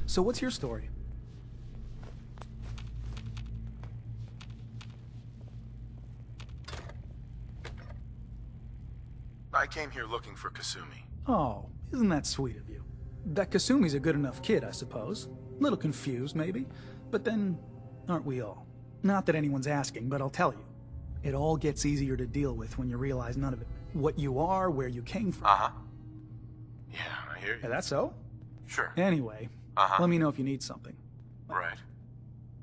So what's your story? I came here looking for Kasumi. Oh, isn't that sweet of you? That Kasumi's a good enough kid, I suppose. Little confused, maybe. But then, aren't we all? Not that anyone's asking, but I'll tell you. It all gets easier to deal with when you realize none of it. What you are, where you came from. Uh-huh. Yeah, I hear you. Is that so? Sure. Anyway, let me know if you need something. Right.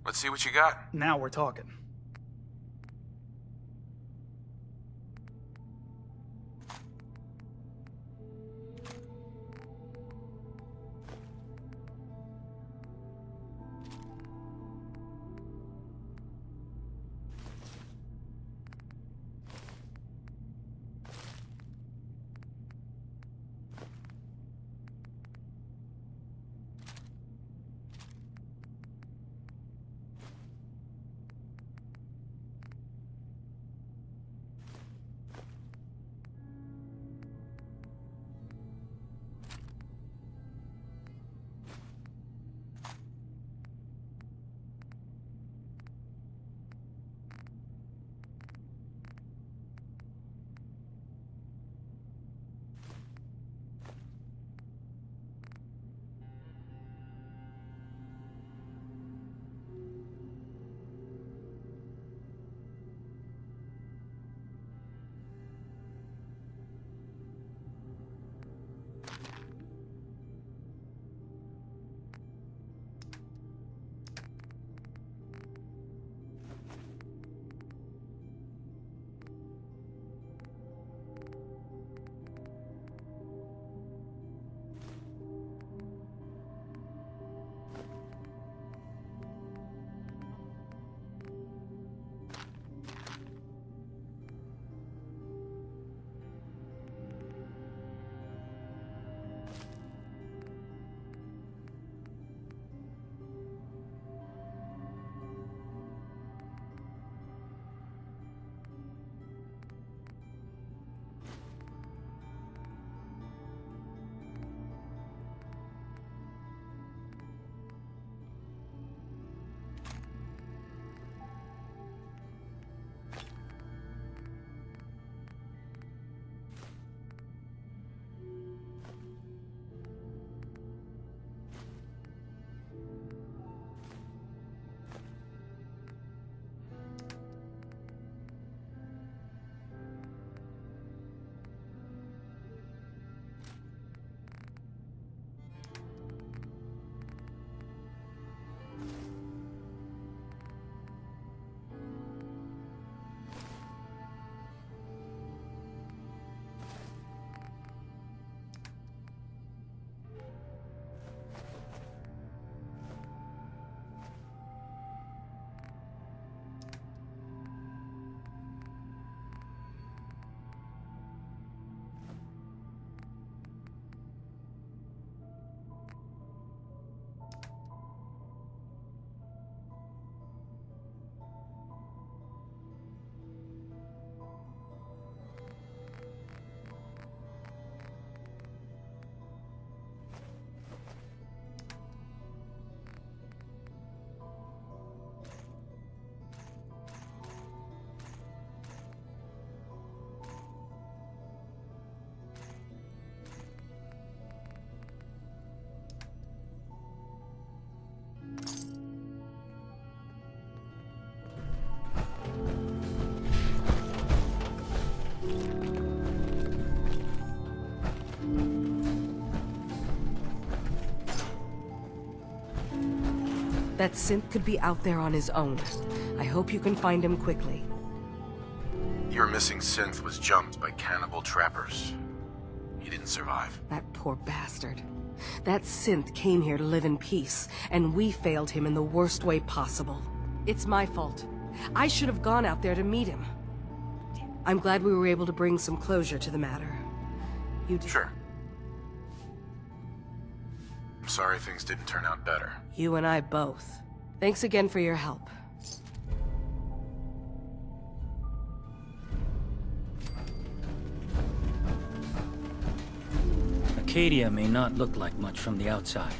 Let's see what you got. Now we're talking. That synth could be out there on his own. I hope you can find him quickly. Your missing synth was jumped by cannibal trappers. He didn't survive. That poor bastard. That synth came here to live in peace, and we failed him in the worst way possible. It's my fault. I should have gone out there to meet him. I'm glad we were able to bring some closure to the matter. You did. Sure. I'm sorry things didn't turn out better. You and I both. Thanks again for your help. Acadia may not look like much from the outside,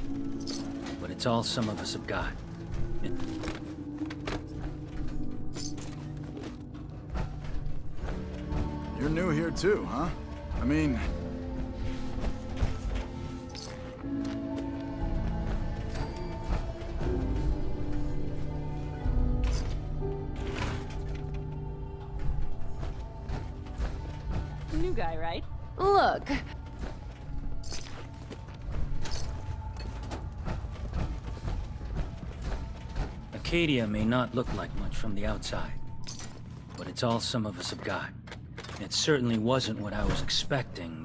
but it's all some of us have got. You're new here too, huh? I mean... New guy, right? Look. Acadia may not look like much from the outside, but it's all some of us have got. It certainly wasn't what I was expecting.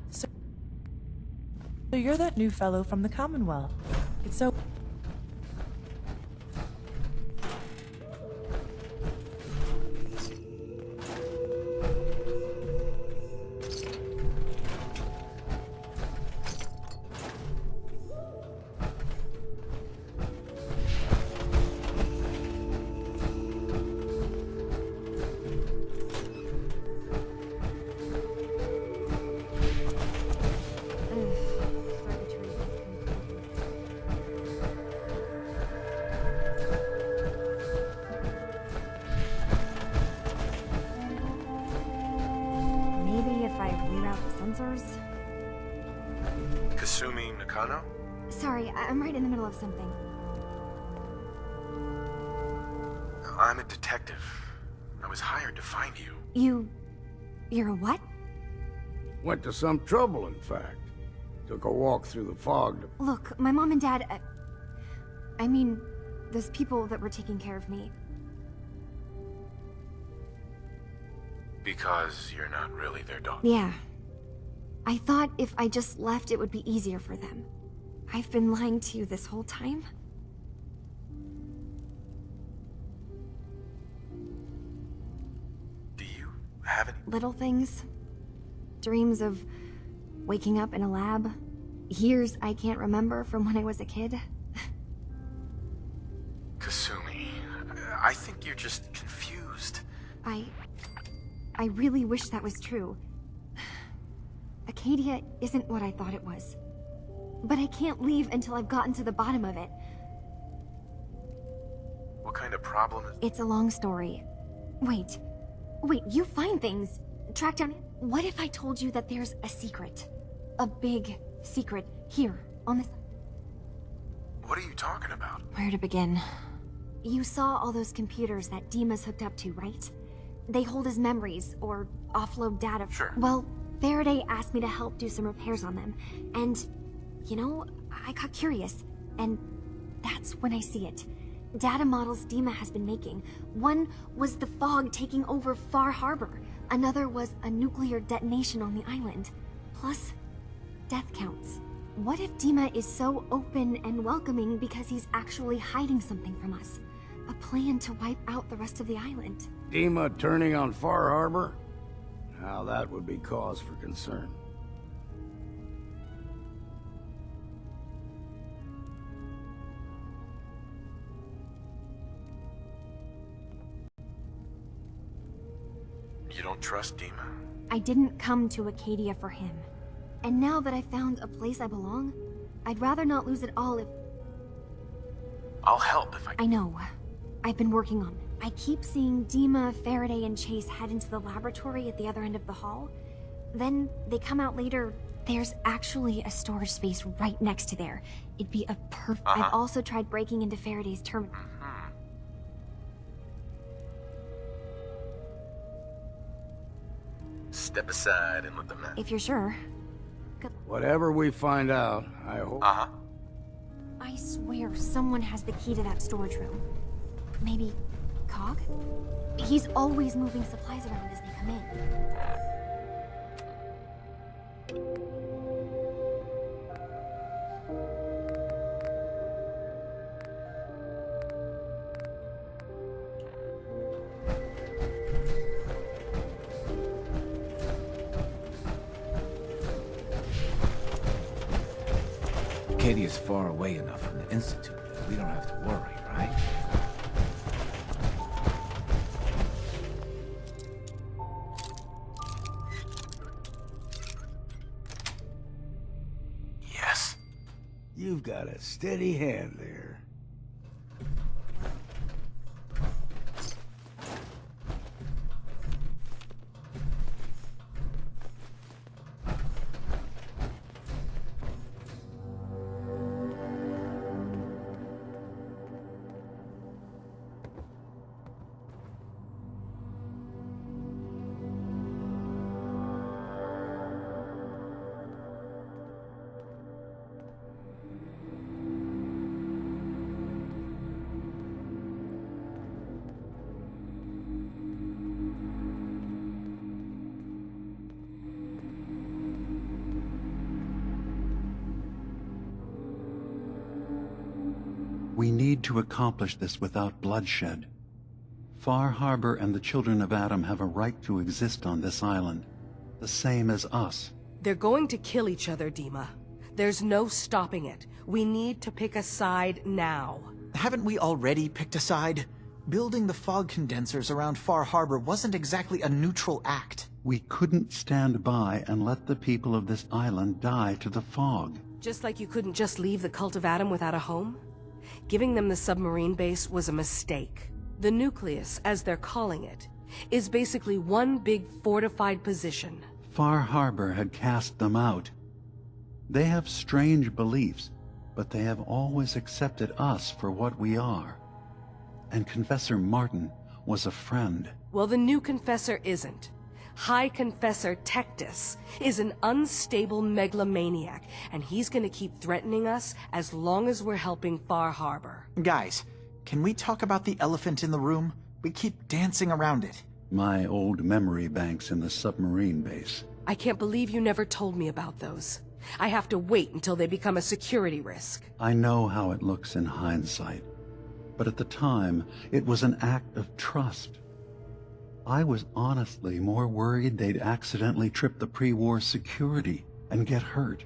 So you're that new fellow from the Commonwealth. It's so... Kasumi Nakano? Sorry, I'm right in the middle of something. I'm a detective. I was hired to find you. You're a what? Went to some trouble, in fact. Took a walk through the fog to... Look, my mom and dad... I mean, those people that were taking care of me. Because you're not really their daughter. Yeah. I thought if I just left, it would be easier for them. I've been lying to you this whole time. Do you have any... Little things. Dreams of waking up in a lab. Years I can't remember from when I was a kid. Kasumi, I think you're just confused. I really wish that was true. Acadia isn't what I thought it was. But I can't leave until I've gotten to the bottom of it. What kind of problem is... It's a long story. Wait, you find things. Track down... What if I told you that there's a secret? A big secret here, on this... What are you talking about? Where to begin? You saw all those computers that Dima's hooked up to, right? They hold his memories, or offload data. Sure. Well, Faraday asked me to help do some repairs on them. And, you know, I got curious. And that's when I see it. Data models Dima has been making. One was the fog taking over Far Harbor. Another was a nuclear detonation on the island. Plus, death counts. What if Dima is so open and welcoming because he's actually hiding something from us? A plan to wipe out the rest of the island. Dima turning on Far Harbor? Now that would be cause for concern. You don't trust Dima? I didn't come to Acadia for him. And now that I found a place I belong, I'd rather not lose it all if... I'll help if I... I know. I've been working on it. I keep seeing Dima, Faraday, and Chase head into the laboratory at the other end of the hall. Then they come out later. There's actually a storage space right next to there. It'd be a perfect... I've also tried breaking into Faraday's terminal. Step aside and let them in. If you're sure. Whatever we find out, I hope... I swear someone has the key to that storage room. Maybe Cog? He's always moving supplies around as they come in. Acadia's far away enough from the Institute that we don't have to worry, right? Yes. You've got a steady hand there. We need to accomplish this without bloodshed. Far Harbor and the children of Adam have a right to exist on this island, the same as us. They're going to kill each other, Dima. There's no stopping it. We need to pick a side now. Haven't we already picked a side? Building the fog condensers around Far Harbor wasn't exactly a neutral act. We couldn't stand by and let the people of this island die to the fog. Just like you couldn't just leave the Cult of Adam without a home? Giving them the submarine base was a mistake. The nucleus, as they're calling it, is basically one big fortified position. Far Harbor had cast them out. They have strange beliefs, but they have always accepted us for what we are. And Confessor Martin was a friend. Well, the new Confessor isn't. High Confessor Tectus is an unstable megalomaniac, and he's gonna keep threatening us as long as we're helping Far Harbor. Guys, can we talk about the elephant in the room? We keep dancing around it. My old memory banks in the submarine base. I can't believe you never told me about those. I have to wait until they become a security risk. I know how it looks in hindsight, but at the time, it was an act of trust. I was honestly more worried they'd accidentally trip the pre-war security and get hurt,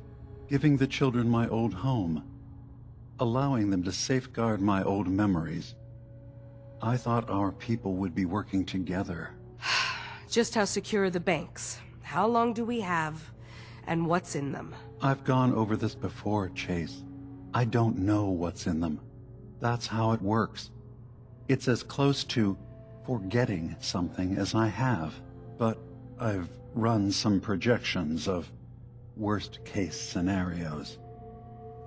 giving the children my old home, allowing them to safeguard my old memories. I thought our people would be working together. Just how secure are the banks? How long do we have? And what's in them? I've gone over this before, Chase. I don't know what's in them. That's how it works. It's as close to forgetting something as I have, but I've run some projections of worst-case scenarios.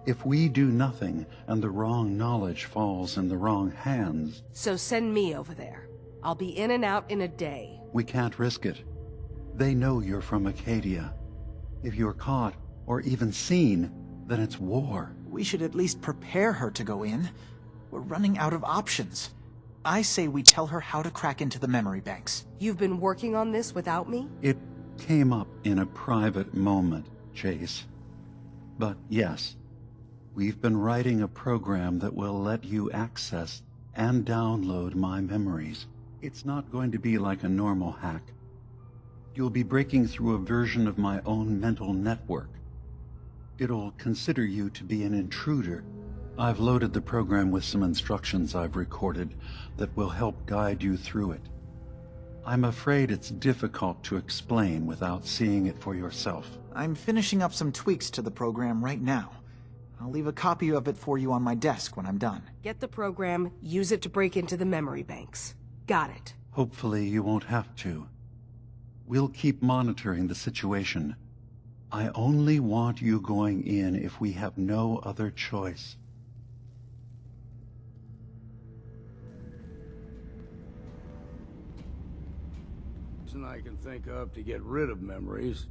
If we do nothing and the wrong knowledge falls in the wrong hands... So send me over there. I'll be in and out in a day. We can't risk it. They know you're from Acadia. If you're caught, or even seen, then it's war. We should at least prepare her to go in. We're running out of options. I say we tell her how to crack into the memory banks. You've been working on this without me? It came up in a private moment, Chase. But yes, we've been writing a program that will let you access and download my memories. It's not going to be like a normal hack. You'll be breaking through a version of my own mental network. It'll consider you to be an intruder. I've loaded the program with some instructions I've recorded that will help guide you through it. I'm afraid it's difficult to explain without seeing it for yourself. I'm finishing up some tweaks to the program right now. I'll leave a copy of it for you on my desk when I'm done. Get the program, use it to break into the memory banks. Got it. Hopefully you won't have to. We'll keep monitoring the situation. I only want you going in if we have no other choice. Reason I can think of to get rid of memories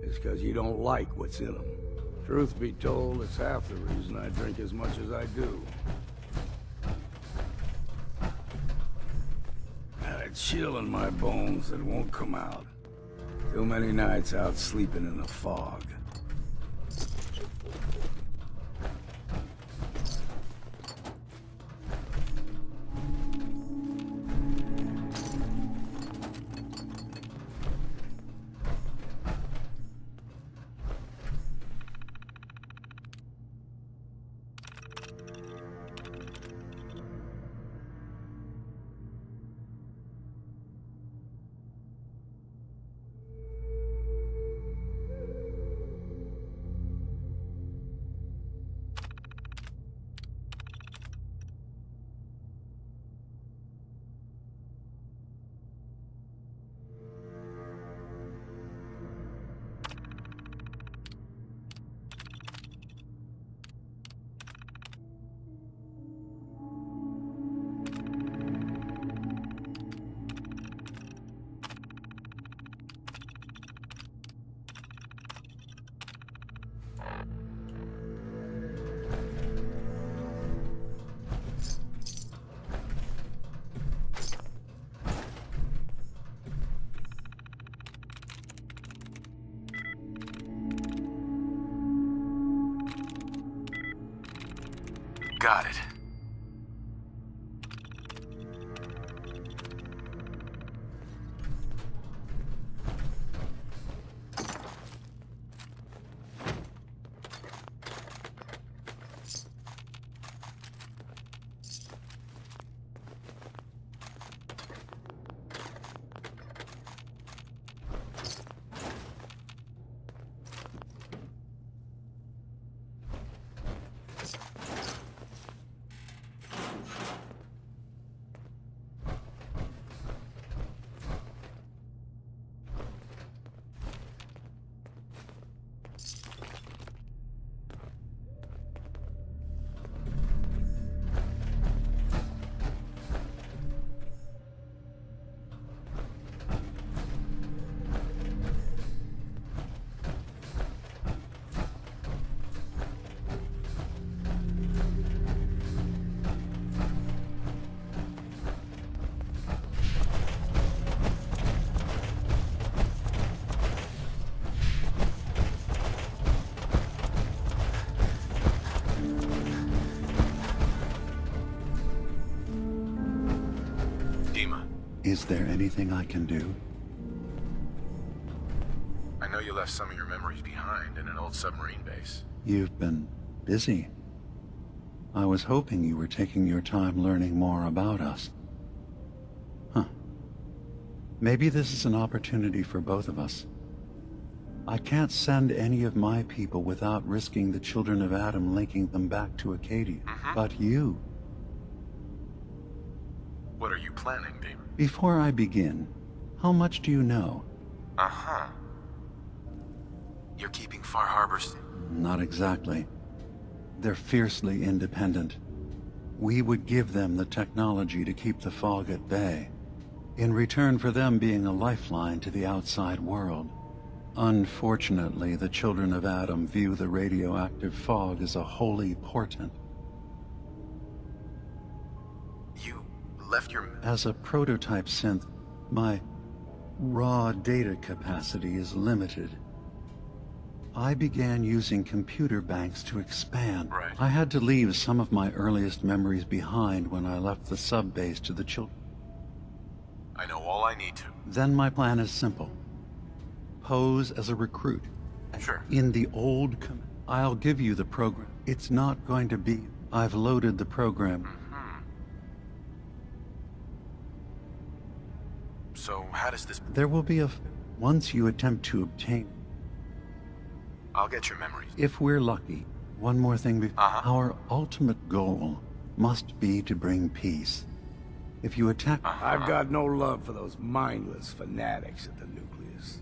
is because you don't like what's in them. Truth be told, it's half the reason I drink as much as I do. Got a chill in my bones that won't come out. Too many nights out sleeping in the fog. Got it. Is there anything I can do? I know you left some of your memories behind in an old submarine base. You've been busy. I was hoping you were taking your time learning more about us. Huh. Maybe this is an opportunity for both of us. I can't send any of my people without risking the children of Adam linking them back to Acadia. But you... What are you planning, Demon? Before I begin, how much do you know? Uh-huh. You're keeping Far Harbor... Not exactly. They're fiercely independent. We would give them the technology to keep the fog at bay, in return for them being a lifeline to the outside world. Unfortunately, the children of Adam view the radioactive fog as a holy portent. Left your... As a prototype synth, my raw data capacity is limited. I began using computer banks to expand. Right. I had to leave some of my earliest memories behind when I left the sub-base to the children. I know all I need to. Then my plan is simple. Pose as a recruit. Sure. In the old I'll give you the program. It's not going to be... I've loaded the program. So, how does this... There will be a... Once you attempt to obtain... I'll get your memories. If we're lucky, one more thing Our ultimate goal must be to bring peace. If you attack... I've got no love for those mindless fanatics at the nucleus.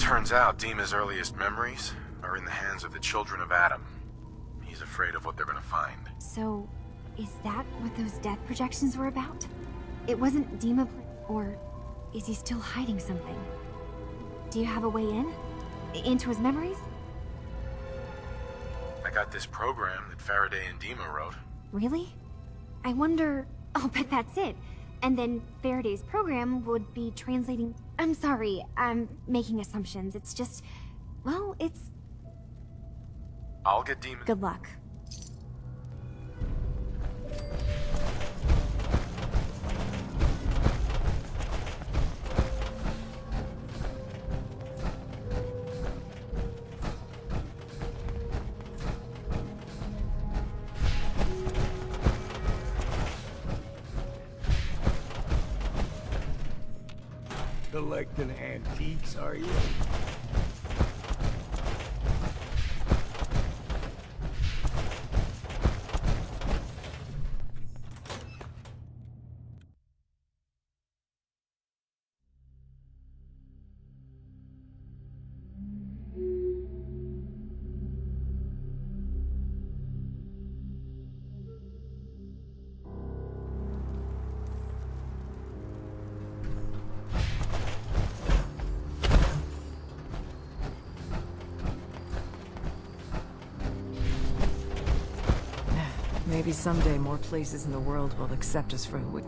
Turns out Dima's earliest memories are in the hands of the children of Adam. He's afraid of what they're gonna find. So, is that what those death projections were about? It wasn't Dima, or is he still hiding something? Do you have a way in? Into his memories? I got this program that Faraday and Dima wrote. Really? I wonder... Oh, but that's it. And then Faraday's program would be translating... I'm sorry, I'm making assumptions. It's just... Well, it's... I'll get Dima... Good luck. Collecting antiques, are you? Maybe someday more places in the world will accept us for who we...